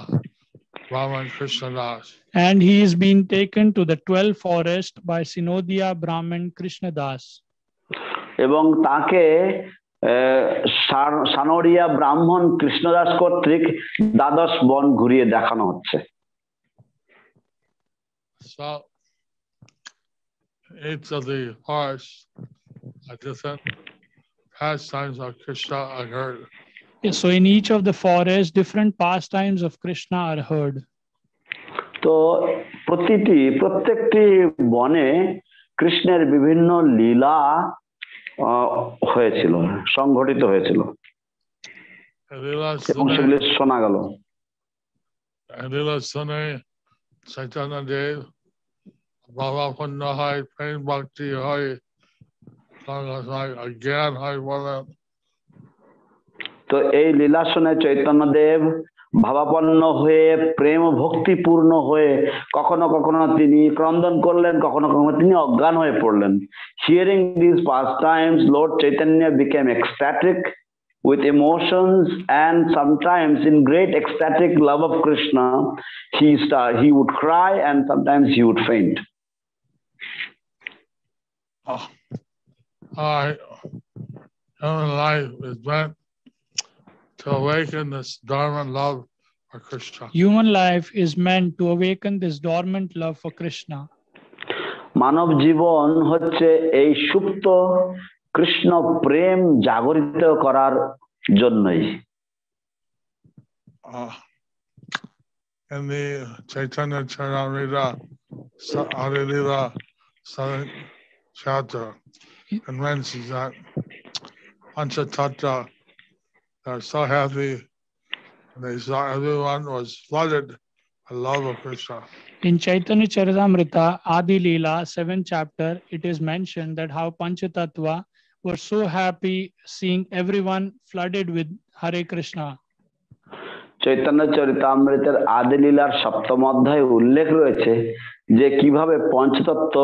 Brahman Krishna Das.
And he is being taken to the 12th forest by Sinodia Brahman Krishna Das.
এবং তাকে সানোরিয়া ব্রাহ্মণ কৃষ্ণদাস কর্তৃক দ্বাদশ বন ঘুরিয়ে দেখানো হচ্ছে।
So each of the parts are different pastimes of Krishna are heard.
So in each of the forests, different pastimes of Krishna are heard.
তো প্রত্যেকটি বনে কৃষ্ণের বিভিন্ন লীলা হয়েছিল, সংঘটিত হয়েছিল এবং সেগুলি শোনা গেল।
লীলা শুনে চৈতন্য দেব ভাবাপন্ন হয়, প্রেম ভক্তি হয়, জ্ঞান হয় বলেন।
তো এই লীলা শুনে চৈতন্যদেব ভাবাপন্ন হয়ে প্রেম ভক্তিপূর্ণ হয়ে কখনো কখনো তিনি ক্রন্দন করলেন, কখনো কখনো তিনি অজ্ঞান হয়ে পড়লেন। Hearing these pastimes, Lord Chaitanya became ecstatic with emotions, and sometimes in great ecstatic love of Krishna, he would cry and sometimes he would faint.
Human life is meant to awaken this dormant love for Krishna.
Human life is meant to awaken this dormant love for Krishna.
মানব জীবন হচ্ছে এই সুপ্ত কৃষ্ণ প্রেম জাগরিত করার জন্যই।
In the Chaitanya Charitamrita, Adilila 7th chapter, and mentions that Panchatattva are so happy, and they saw everyone was flooded with love of Krishna.
In Chaitanya Charitamrita, Adi Leela, 7th chapter, it is mentioned that how Panchatattva were so happy seeing everyone flooded with Hare Krishna.
Chaitanya চরিতামৃতের আদি লীলার 7ম অধ্যায়ে উল্লেখ রয়েছে যে কিভাবে পঞ্চতত্ত্ব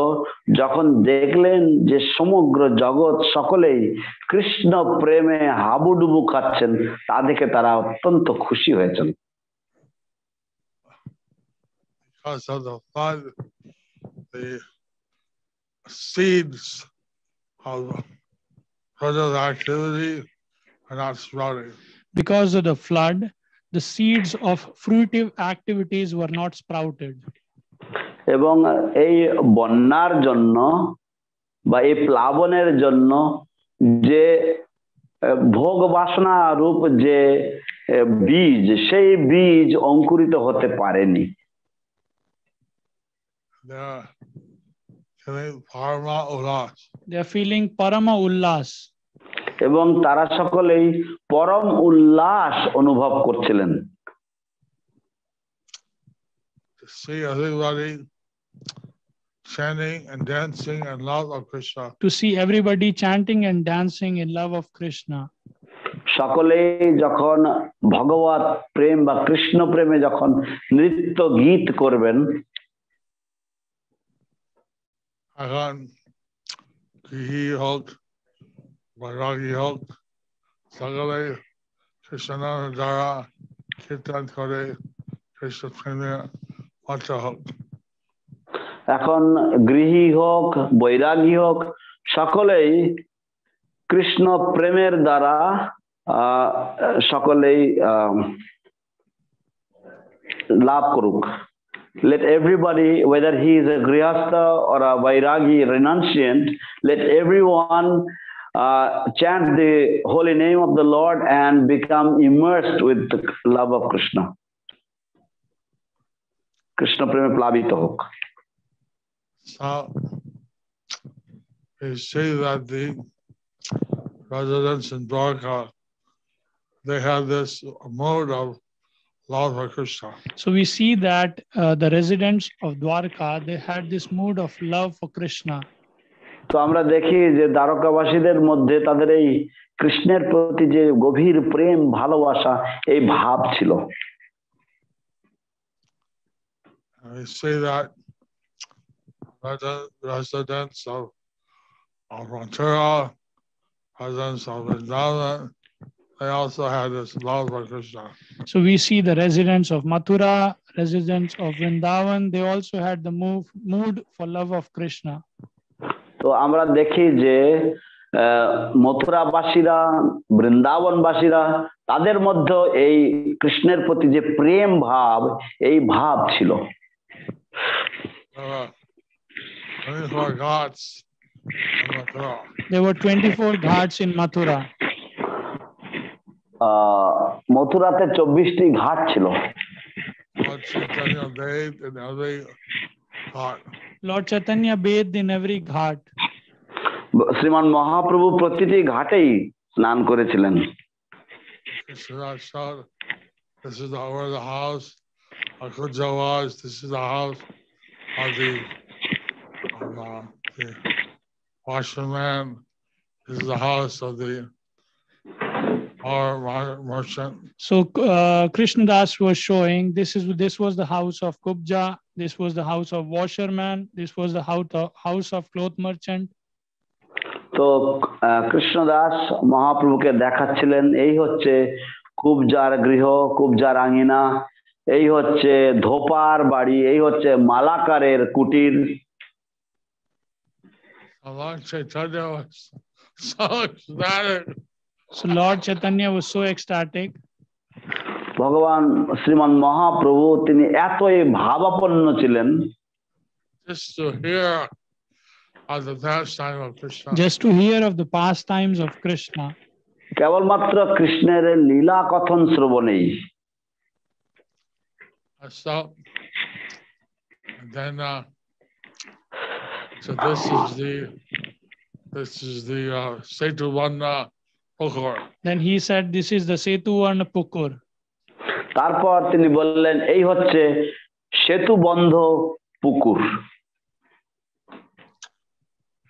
যখন দেখলেন যে সমগ্র জগৎ সকলেই কৃষ্ণ প্রেমে হাবুডুবু খাচ্ছেন, তা দেখে তারা অত্যন্ত খুশি হয়েছেন।
Because of the flood, the seeds of further activity are not sprouting.
Because of the flood, the seeds of fruitive activities were not sprouted.
এবং এই বন্যার জন্য বা এই প্লাবনের জন্য যে ভোগ বাসনা রূপ যে বীজ, সেই বীজ অঙ্কুরিত হতে পারেনি।
They are feeling parama ullas.
এবং তারা সকলেই পরম উল্লাস অনুভব করছিলেন।
See everybody chanting and dancing in love of Krishna.
To see everybody chanting and dancing in love of Krishna.
সকলেই যখন ভগবত প্রেম বা কৃষ্ণ প্রেমে যখন নৃত্য গীত করবেন,
এখন গৃহী হোক বৈরাগী হোক সকলে কৃষ্ণের দ্বারা কীর্তন করে কৃষ্ণ প্রেমে মত্ত হোক।
এখন গৃহী হোক বৈরাগী হোক সকলেই কৃষ্ণ প্রেমের দ্বারা সকলেই লাভ করুক। Let everybody, whether he is a grihastha or a vairagi renunciant, let everyone chant the holy name of the Lord and become immersed with the love of Krishna. Krishna preme plavit hok.
So we see that the residents in Dwarka, they have this mode of love for Krishna.
So we see that the residents of Dwarka, they had this mood of love for Krishna.
তো আমরা দেখি যে দ্বারকাবাসীদের মধ্যে তাদের এই কৃষ্ণের প্রতি যে গভীর প্রেম ভালোবাসা, এই ভাব ছিল।
We see that residents of Mathura, residents of Vrindavan, they also had this love for Krishna.
So we see the residents of Mathura, residents of Vrindavan, they also had the mood for love of Krishna.
তো আমরা দেখি যে মথুরাবাসীরা, বৃন্দাবনবাসীরা, তাদের মধ্যে এই কৃষ্ণের প্রতি যে প্রেম ভাব, এই ভাব ছিল।
24 ghats in Mathura.
There were 24 ghats in Mathura.
মথুরাতে 24টি ঘাট ছিল।
Lord Chaitanya bathed in every ghat.
Lord Chaitanya bathed in every ghat.
শ্রীমান মহাপ্রভু প্রতিটি ঘাটেই স্নান করেছিলেন।
Krishna said, this is where the house of Kuja was. This is the house of the washerman. This is the house of the merchant.
So Krishnadas was showing this was the house of Kubja, this was the house of washerman, this was the house of cloth merchant.
তো কৃষ্ণদাস মহাপ্রভুকে দেখাচ্ছিলেন এই হচ্ছে কুবজার গৃহ, কুবজার আঙিনা, এই হচ্ছে ধোপার বাড়ি, এই হচ্ছে মালাকারের কুটির।
So Lord Chaitanya was so ecstatic.
ভগবান শ্রীমান মহাপ্রভু তিনি এতই ভাবাপন্ন ছিলেন,
just to hear of the pastime of Krishna.
Just to hear of the pastimes of Krishna.
কেবলমাত্র কৃষ্ণের লীলা কথন শ্রবণেই।
So, and then so this is the Setuvarna Pukur.
Then he said, this is the Setuvarna Pukur.
তারপর তিনি বললেন এই হচ্ছে সেতুবন্ধ পুকুর।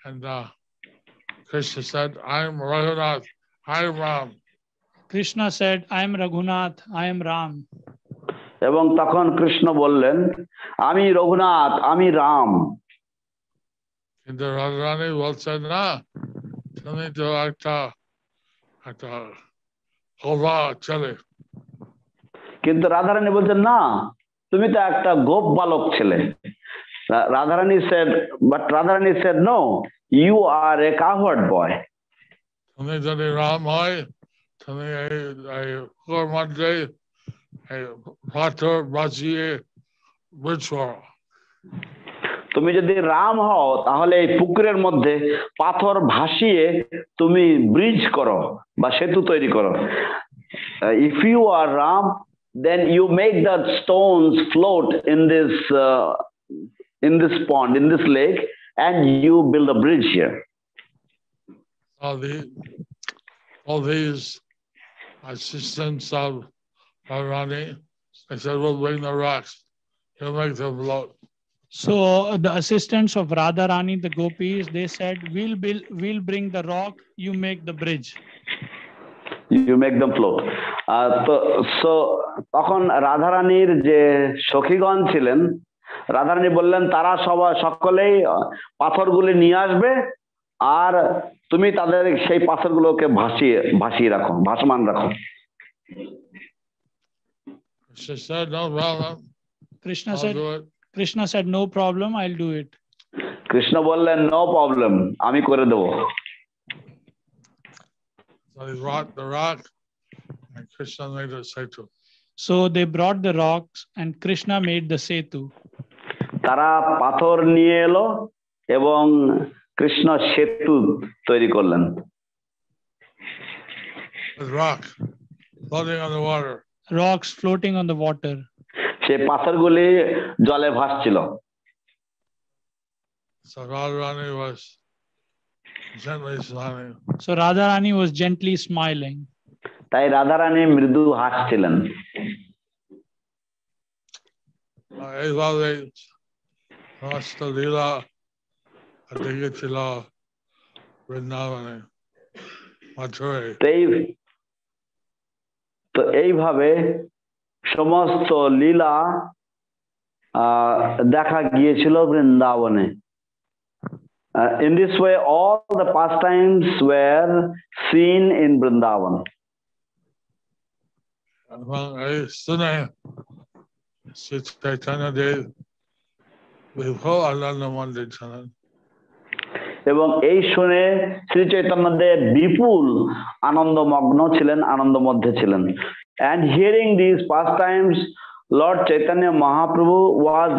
And Krishna said, I am Raghunath, I am Ram.
Krishna said, I am Raghunath, I am Ram.
এবং তখন কৃষ্ণ বললেন, আমি রঘুনাথ, আমি রাম।
কিন্তু রাধারানী বলছেন না, তুমি তো একটা গোপা ছেলে।
কিন্তু রাধারানী বলছেন না, তুমি তো একটা গোপ বালক ছেলে। Radharani said, no, you are a cowherd boy.
তুমি যদি রাম হয়, তুমি এই পুকুর মধ্যে পাথর বাজিয়ে ব্রিজ করো।
তুমি যদি রাম হও তাহলে এই পুকুরের মধ্যে পাথর ভাসিয়ে তুমি ব্রিজ করো বা সেতু তৈরি করো। If you are Ram, then you make the stones float in this pond, in this lake, and you build a bridge here.
All these assistants of Radharani, they said, we'll bring the rocks, he'll make them float.
So the assistants of Radharani, the gopis, they said, we'll bring the rock, you make the bridge.
You make them float. So তখন রাধারানীর যে সখীগণ ছিলেন, রাধারানী বললেন তারা সকলেই পাথরগুলি নিয়ে আসবে, আর তুমি তাদের সেই পাথরগুলোকে ভাসিয়ে রাখো, ভাসমান রাখো।
Krishna said, no problem, I'll do it.
Krishna বললেন, no problem, আমি করে দেব।
So they brought the rock and Krishna made the setu.
So they brought the rocks and Krishna made the setu.
তারা পাথর নিয়ে এলো এবং কৃষ্ণ সেতু তৈরি করলেন।
Rock floating on the water.
Rocks floating on the water.
সেই পাথরগুলি জলে ভাসছিল।
So Radharani was gently smiling.
So Radharani was gently smiling.
তাই রাধারানী মৃদু হাসছিলেন।
এইভাবে সমস্ত লীলা দেখেছিল বৃন্দাবনে, মথুরায়।
তো এইভাবে সমস্ত লীলা দেখা গিয়েছিল বৃন্দাবনে। In this way, all the pastimes were seen in Vrindavan.
এবং এই শুনে শ্রী চৈতন্য দেব বিভো আনন্দ মন্দির ছিলেন।
এবং এই শুনে শ্রী চৈতন্যদেব বিপুল আনন্দমগ্ন ছিলেন, আনন্দ মধ্যে ছিলেন। And hearing these pastimes, Lord Chaitanya Mahaprabhu was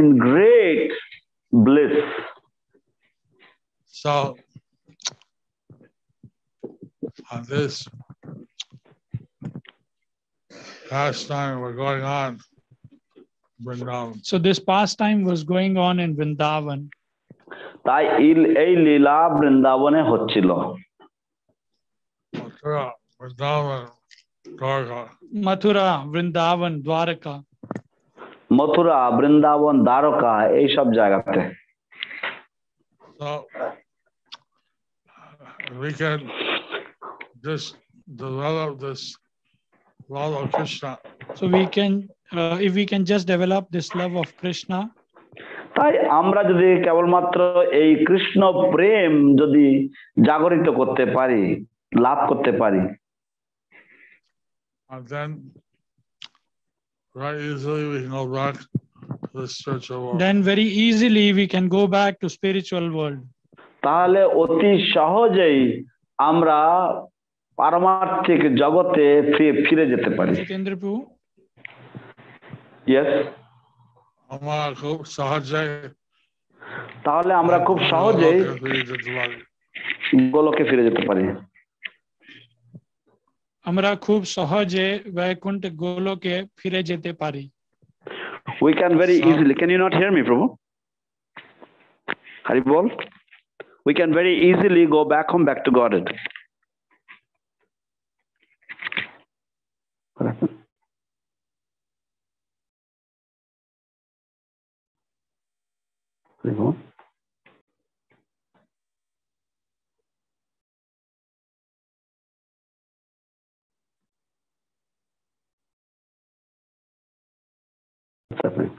in great bliss.
So this pastime was going on in Vrindavan.
So this pastime was going on in Vrindavan.
তাই এই লীলা বৃন্দাবনে হচ্ছিল।
Mathura, Vrindavan, Dwaraka.
Mathura, Vrindavan, Dwarka এই সব জায়গাতে।
So we can just develop this love of Krishna.
So we can, if we can just develop this love of Krishna.
তাই আমরা যদি কেবলমাত্র এই কৃষ্ণ প্রেম যদি জাগরিত করতে পারি, লাভ করতে পারি,
then very easily we can go back to the spiritual world.
Then very easily we can go back to spiritual world.
তাহলে অতি সহজেই আমরা পারমার্থিক জগতে ফিরে যেতে পারি।
Jitendra-Prabhu?
Yes.
আমরা খুব সহজে,
তাহলে আমরা খুব সহজেই গোলকে ফিরে যেতে পারি।
আমরা খুব সহজে বৈকুণ্ঠ গোলকে ফিরে যেতে পারি।
We can very easily. Can you not hear me, Prabhu? Hari Bol. We can very easily go back home, back to Godhead. What's happening?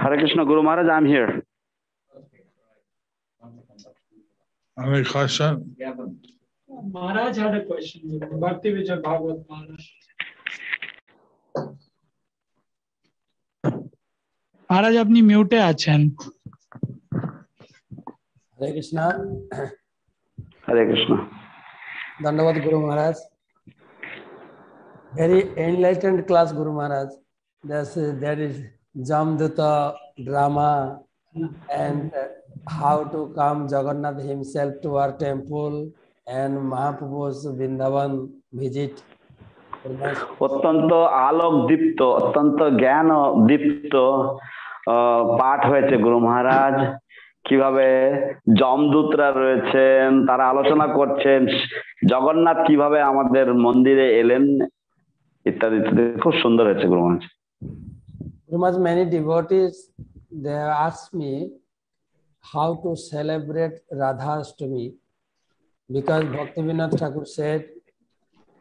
Hare Krishna, Guru Maharaj, I'm here.
Any question?
Maharaj had a question. Bhakti Vijay Bhagwat Maharaj. Maharaj, আপনি মিউটে আছেন।
হরে Krishna.
Hare Krishna.
ধন্যবাদ গুরু মহারাজ। Very enlightened class, Guru Maharaj. There is Jamduta drama and how to come Jagannath himself to our temple and Mahaprabhu's Vrindavan visit.
অত্যন্ত আলোক দীপ্ত, অত্যন্ত জ্ঞান দীপ্ত পাঠ হয়েছে গুরু মহারাজ। কিভাবে যমদূতরা রয়েছেন, তারা আলোচনা করছেন জগন্নাথ কিভাবে আমাদের মন্দিরে এলেন ইত্যাদি ইত্যাদি, খুব সুন্দর হয়েছে গুরু মহারাজ।
Many devotees, they asked me how to celebrate Radha Ashtami, because Bhaktivinoda Thakur said,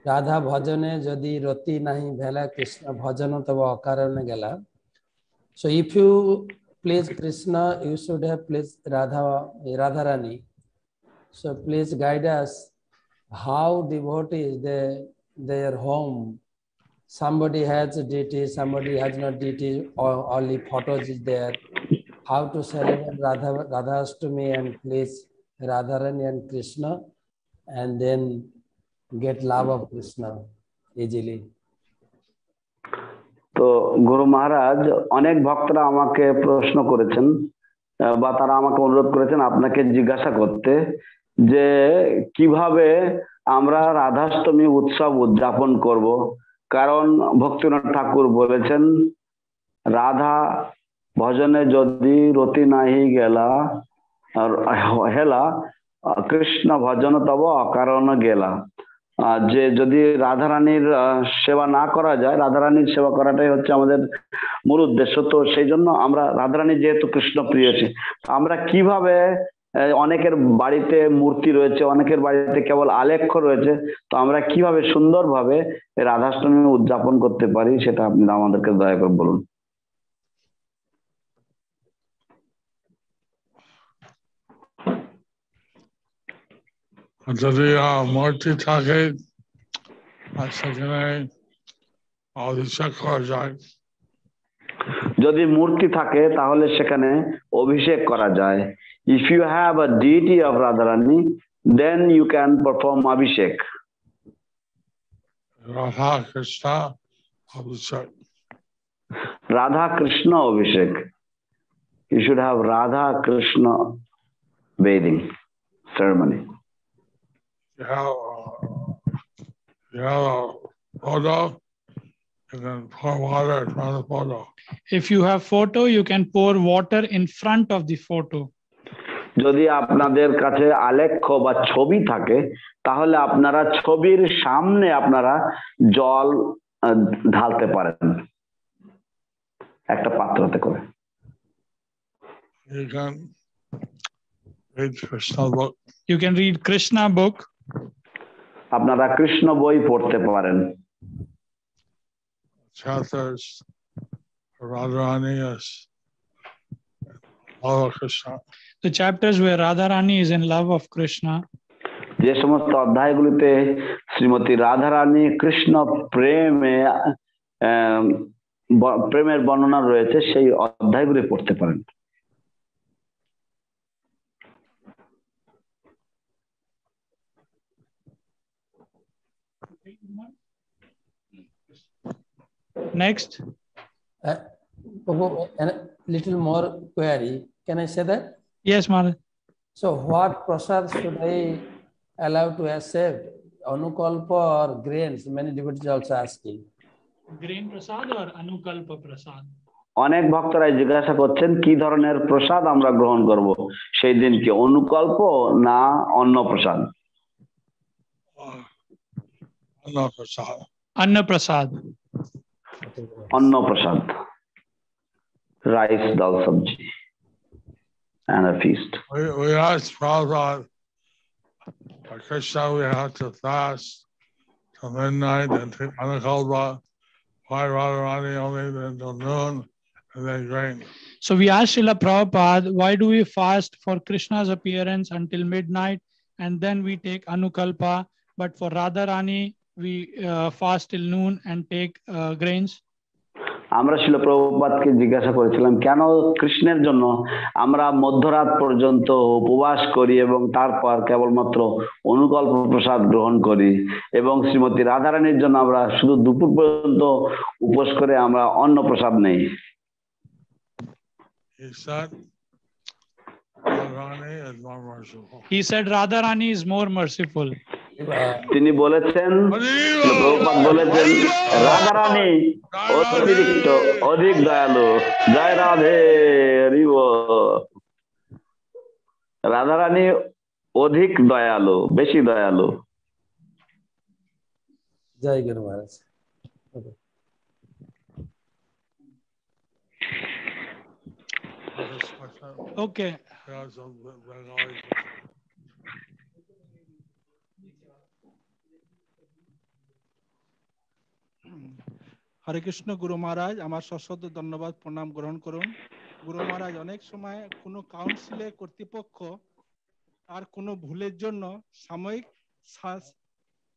Radha bhajane jadi roti nahi bhela Krishna bhajana tava akarane gela. So if you please Krishna, you should have pleased Radharani. So please guide us how devotees, their home, somebody has deity, somebody has not deity, or only photos is there. How to celebrate Radha Ashtami and please Radharani and Krishna, and then get love of Krishna easily.
তো গুরু মহারাজ, অনেক ভক্তরা আমাকে প্রশ্ন করেছেন বা তারা আমাকে অনুরোধ করেছেন আপনাকে জিজ্ঞাসা করতে যে কিভাবে আমরা রাধাষ্টমী উৎসব উদযাপন করব। কারণ ভক্তিনাথ ঠাকুর বলেছেন রাধা ভজনে যদি রতি নাহি গেলা হেলা কৃষ্ণ ভজন তব অকারণ গেলা, যে যদি রাধারানীর সেবা না করা যায়, রাধারানীর সেবা করাটাই হচ্ছে আমাদের মূল উদ্দেশ্য। তো সেই জন্য আমরা রাধারানী যেহেতু কৃষ্ণ প্রিয়সী, আমরা কিভাবে, অনেকের বাড়িতে মূর্তি রয়েছে, অনেকের বাড়িতে কেবল আলেখ্য রয়েছে, তো আমরা কিভাবে সুন্দরভাবে রাধাষ্টমী উদযাপন করতে পারি সেটা আপনি আমাদেরকে দয়া করে বলুন।
যদি মূর্তি থাকে সেখানে অভিষেক করা যায়।
যদি মূর্তি থাকে তাহলে সেখানে অভিষেক করা যায়। If you have a deity of Radharani, then you can perform abhishek.
Radha Krishna Abhishek.
Radha Krishna Abhishek. You should have Radha Krishna bathing ceremony.
You have a photo, you can pour water in front of the photo.
If you have photo, you can pour water in front of the photo.
যদি আপনাদের কাছে আলেখ্য বা ছবি থাকে তাহলে আপনারা ছবির সামনে আপনারা জল ঢালতে পারেন একটা পাত্রতে করে।
You can read Krishna book.
You can read Krishna book.
আপনারা কৃষ্ণ বই পড়তে পারেন।
Chapters Radharani is love of Krishna.
The chapters where Radharani is in love of Krishna.
যে সমস্ত অধ্যায়গুলিতে শ্রীমতী রাধারানী কৃষ্ণ প্রেমের বর্ণনা রয়েছে সেই অধ্যায়গুলি পড়তে পারেন।
Next.
A little more query. Can I say that?
Yes, Maharaj.
So what prasad should I allow to accept? Anukalpa or grains? Many devotees also asking.
Grain prasad or Anukalpa prasad?
অনেক ভক্তরাই জিজ্ঞাসা করছেন কি ধরনের প্রসাদ আমরা গ্রহণ করব সেই দিন, কি অনুকল্প না অন্ন প্রসাদ?
Anna prasad.
অন্ন প্রসাদ, রাইস ডাল সবজি and a feast.
We asked Prabhupada, Krishna, we have to fast till midnight and take Anakalpa. Why Radharani only until noon and then grain?
So we asked Srila Prabhupada, why do we fast for Krishna's appearance until midnight and then we take Anukalpa, but for Radharani we fast till noon and take grains?
আমরা শিল প্রভুপাদকে জিজ্ঞাসা করেছিলাম কেন কৃষ্ণের জন্য আমরা মধ্যরাত পর্যন্ত উপবাস করি এবং তারপর কেবলমাত্র অনুকল্প প্রসাদ গ্রহণ করি, এবং শ্রীমতী রাধারানীর জন্য আমরা শুধু দুপুর পর্যন্ত উপবাস করে আমরা অন্ন প্রসাদ নেই।
He said Radharani is more merciful.
তিনি বলেছেন, প্রভুপাদ বলেছেন রাধারানী অতিরিক্ত অধিক দয়ালু। জয় রাধে হরিব। রাধারানী অধিক দয়ালু, বেশি দয়ালু।
জয় গুরু মহারাজ।
Okay.
হরে কৃষ্ণ গুরু মহারাজ, আমার সশ্রদ্ধ ধন্যবাদ প্রণাম গ্রহণ করুন। গুরু মহারাজ, অনেক সময় কোনো কাউন্সিলের কর্তৃপক্ষ আর কোনো ভুলের জন্য সাময়িক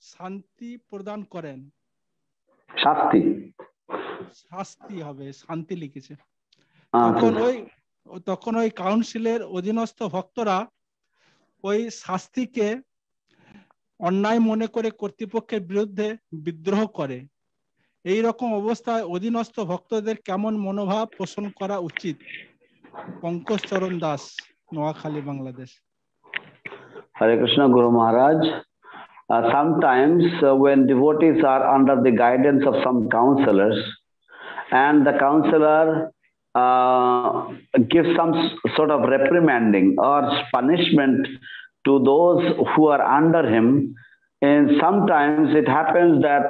শান্তি প্রদান করেন। শাস্তি হবে, শান্তি লিখেছে। তখন ওই কাউন্সিলের অধীনস্থ ভক্তরা ওই শাস্তিকে অন্যায় মনে করে কর্তৃপক্ষের বিরুদ্ধে বিদ্রোহ করে। এই রকম অবস্থায় অধীনস্থ ভক্তদের কেমন মনোভাব পোষণ করা উচিত? পঙ্কজ চরণ Das, Noakhali, Bangladesh.
Hare Krishna Guru Maharaj. Sometimes when devotees are under the guidance of some counselors and the counselor gives some sort of reprimanding or punishment to those who are under him. And sometimes it happens that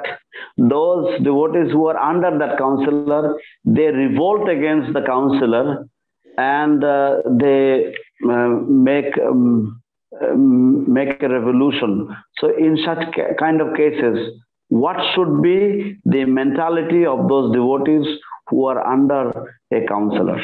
those devotees who are under that counselor, they revolt against the counselor, and they make a revolution. So in such kind of cases, what should be the mentality of those devotees who are under a counselor?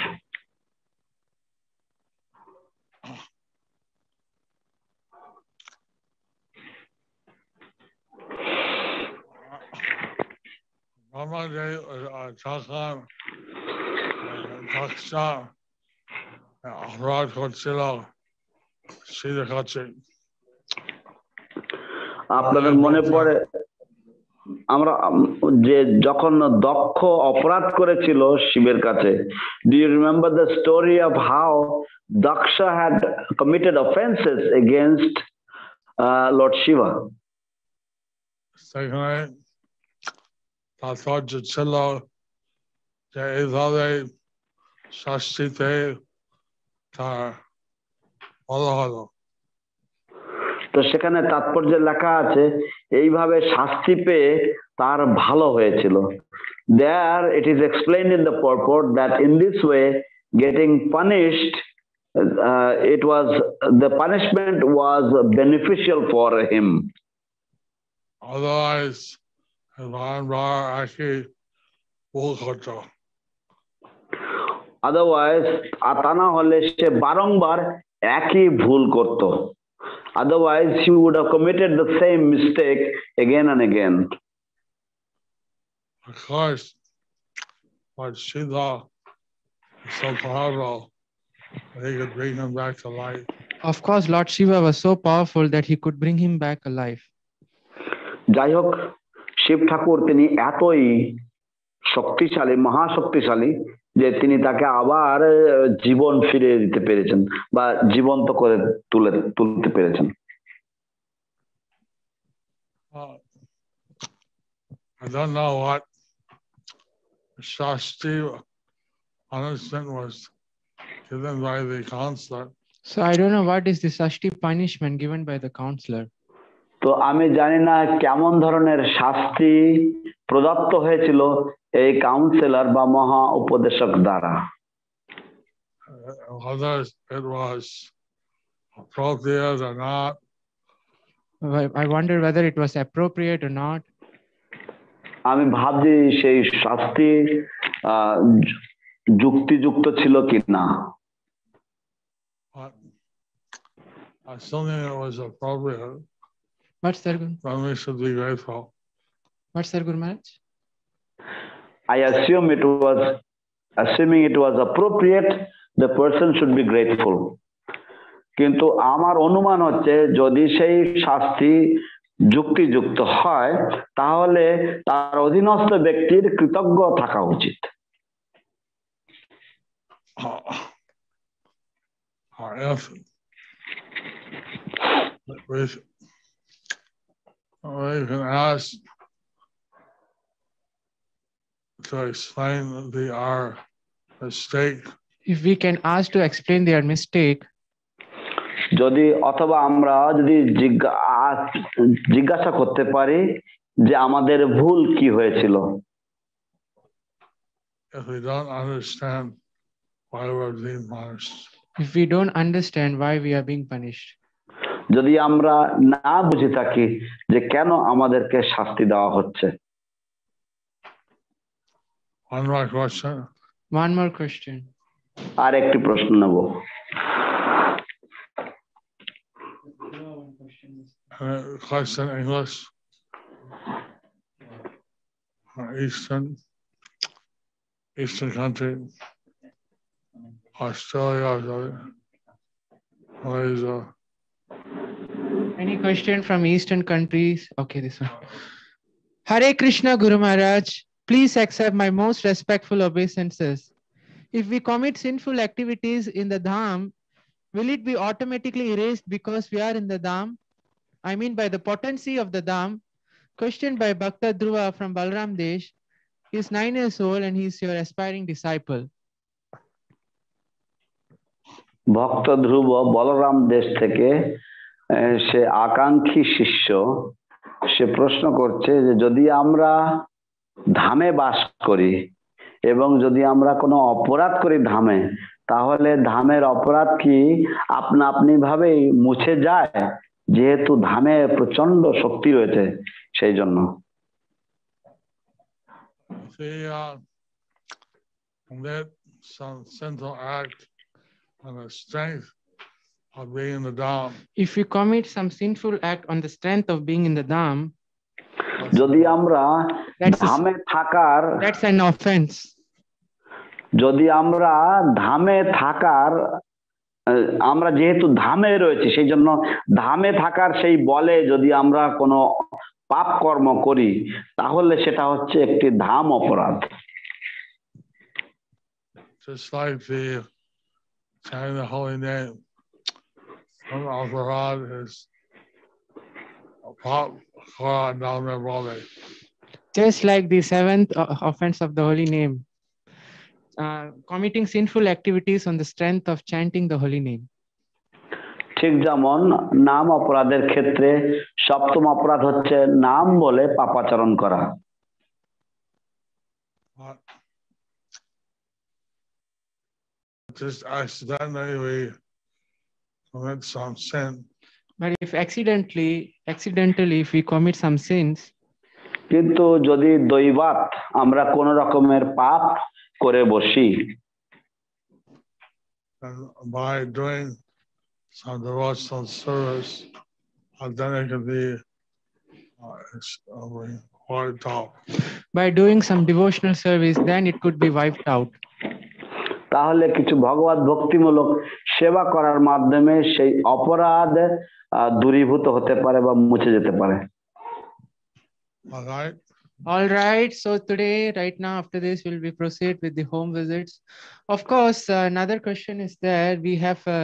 আপনাদের মনে পড়ে আমরা যে যখন দক্ষ অপরাধ করেছিল শিবের কাছে, do you remember the story of how Daksha had committed offenses against Lord Shiva?
সেখানে তাৎপর্য ছিল যে এইভাবে শাস্তিতে তার ভালো হলো।
তো সেখানে তাৎপর্য লেখা আছে এইভাবে শাস্তি পেয়ে তার ভালো হয়েছিল। There it is explained in the purport that in this way getting punished, it was the punishment was beneficial for him.
Otherwise বারবার একই ভুল করতো।
Otherwise তা না হলে সে বারংবার একই ভুল করত। Otherwise he would have committed the same mistake again and again.
Of course, but Shiva is so powerful that he could bring him back to life.
Of course, Lord Shiva was so powerful that he could bring him back alive.
যাই হোক, শিব ঠাকুর তিনি এতই শক্তিশালী, মহাশক্তিশালী যে তিনি তাকে আবার জীবন ফিরিয়ে দিতে পেরেছেন বা জীবন্ত করে তুলতে পেরেছেন।
I don't know what Shasti punishment was given by the counselor.
So I don't know what is the Shasti punishment given by the counselor.
তো আমি জানি না কেমন ধরনের শাস্তি প্রদত্ত হয়েছিল এই কাউন্সিলর বা মহা উপদেশক দ্বারা।
Whether it was appropriate or not.
I wonder whether it was appropriate or not.
আমি ভাবছি সেই শাস্তি যুক্তিযুক্ত ছিল কি না।
Assuming it was appropriate.
But sir,
then we should be grateful.
But sir, Guru Maharaj?
I assuming it was appropriate, the person should be grateful. কিন্তু আমার অনুমান হচ্ছে যদি সেই শাস্তি যুক্তিযুক্ত হয় তাহলে তার অধীনস্থ ব্যক্তির কৃতজ্ঞ থাকা উচিত।
We can ask to explain our mistake.
If we can ask to explain their mistake.
যদি অথবা আমরা যদি জিজ্ঞাসা করতে পারি যে আমাদের ভুল কি হয়েছিল।
If we don't understand why we're being punished.
If we don't understand why we are being punished.
যদি আমরা না বুঝে থাকি যে কেন আমাদেরকে শাস্তি দেওয়া হচ্ছে।
One more question.
One more question.
আর একটি প্রশ্ন নেব।
Question English. Eastern country. Australia, Malaysia.
Any question from Eastern countries? Okay, this one. Hare Krishna Guru Maharaj, please accept my most respectful obeisances. If we commit sinful activities in the Dham, will it be automatically erased because we are in the Dham? I mean by the potency of the Dham. Questioned by Bhakta Dhruva from Balram Desh. He is 9 years old and he is your aspiring disciple.
ভক্ত ধ্রুব বলরাম দেশ থেকে সে আকাঙ্ক্ষী শিষ্য, সে প্রশ্ন করছে যে যদি আমরা ধামে বাস করি এবং যদি আমরা কোনো অপরাধ করি ধামে, তাহলে ধামের অপরাধ কি আপনা আপনি ভাবেই মুছে যায়, যেহেতু ধামে প্রচন্ড শক্তি রয়েছে সেই জন্য?
Commit some sinful act on the strength of being in the Dham.
If we commit some sinful act on the strength of being in the Dham,
যদি আমরা ধামে থাকার,
that's an offense.
যদি আমরা ধামে থাকার, আমরা যেহেতু ধামে রয়েছে সেই জন্য ধামে থাকার সেই বলে যদি আমরা কোনো পাপ কর্ম করি, তাহলে সেটা হচ্ছে একটি ধাম অপরাধ।
Just like the chanting the holy name, some aparad is a pop down their body.
Just like the seventh offense of the holy name, committing sinful activities on the strength of chanting the holy name.
ঠিক যেমন নাম অপরাধের ক্ষেত্রে সপ্তম অপরাধ হচ্ছে নাম বলে পাপাচরণ করা।
Just accidentally we commit some sin.
But if accidentally if we commit some sins,
কিন্তু যদি দৈবাত আমরা কোন রকমের পাপ করে বসি,
And by doing some devotional service, then it can be wiped out.
By doing some devotional service, then it could be wiped out.
তাহলে কিছু ভগবত ভক্তিমূলক সেবা করার মাধ্যমে সেই অপরাধ দূরীভূত হতে পারে বা মুছে যেতে পারে।
All right. So today, right now, after this, we'll proceed with the home visits. Of course, another question is there. We have a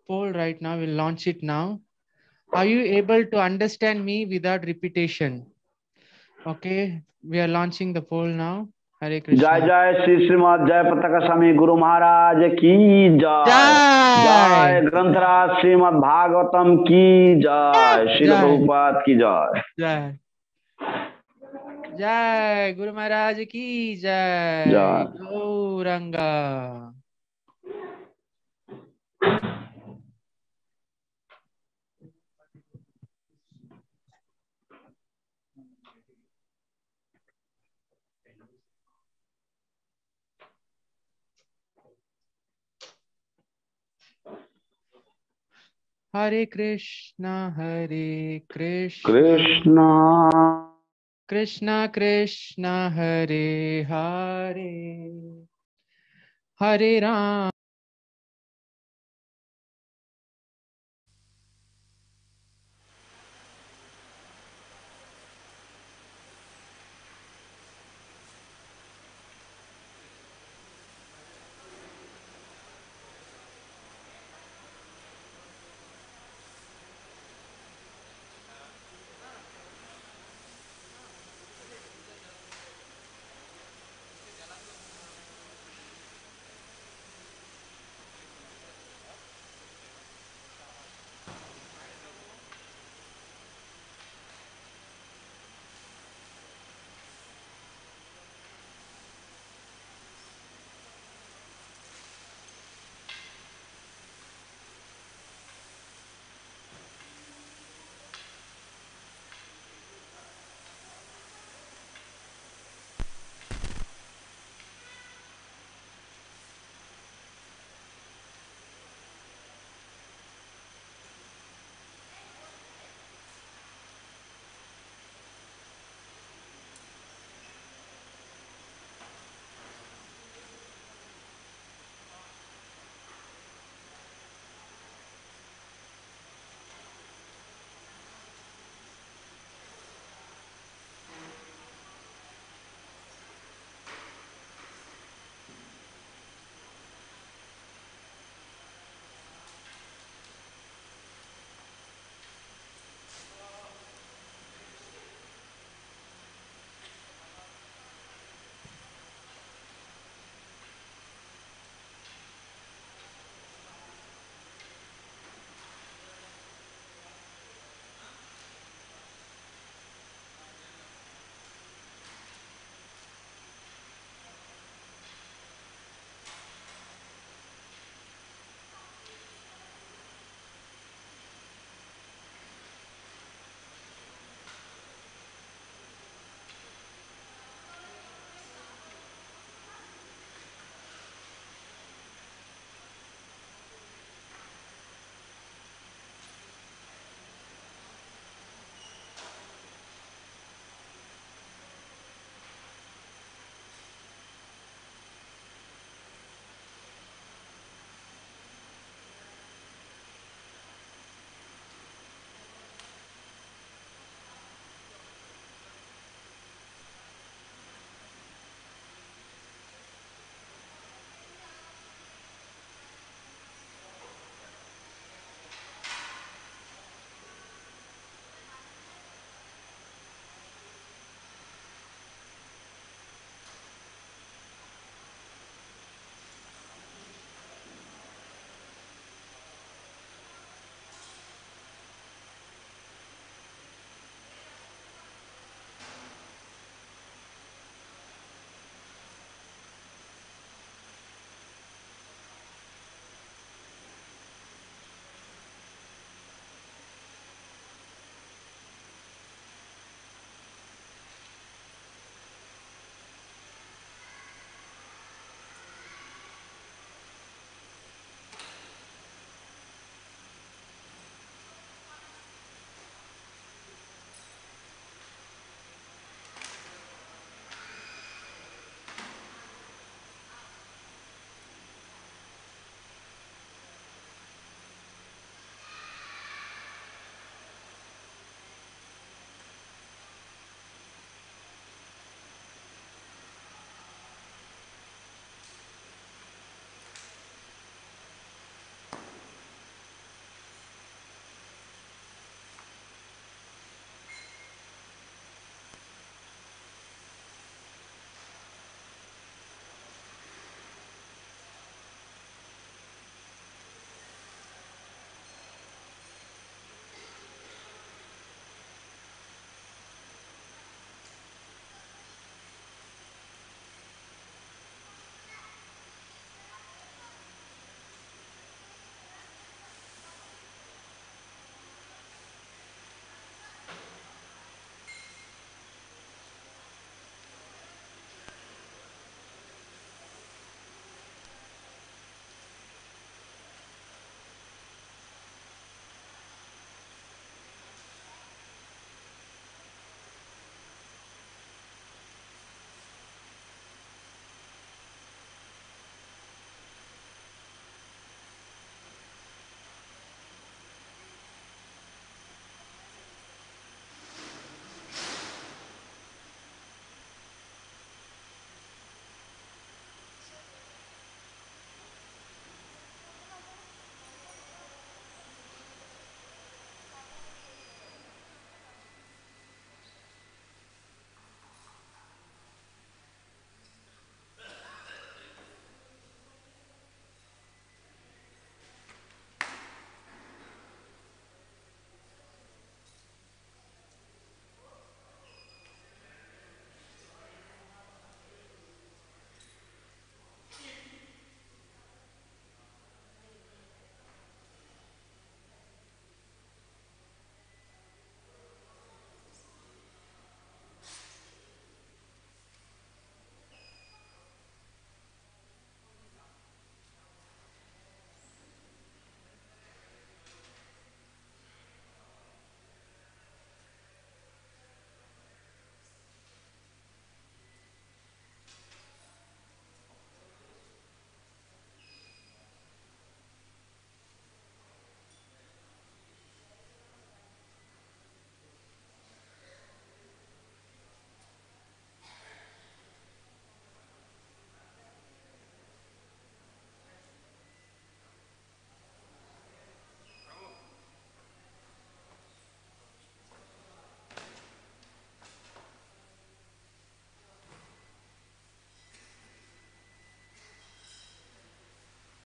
poll right now. We'll launch it now. Are you able to understand me without repetition? Okay. We are launching the poll now. Hare Krishna.
जय जय श्री श्रीमद जयपत स्वामी गुरु महाराज की जय। जय ग्रंथराज श्रीमद भागवतम की जय। श्रील प्रभुपाद की जय।
जय जय गुरु महाराज की जय।
जय
Gauranga. Hare Krishna, Hare Krishna, Krishna Krishna, Hare Hare, Hare Rama,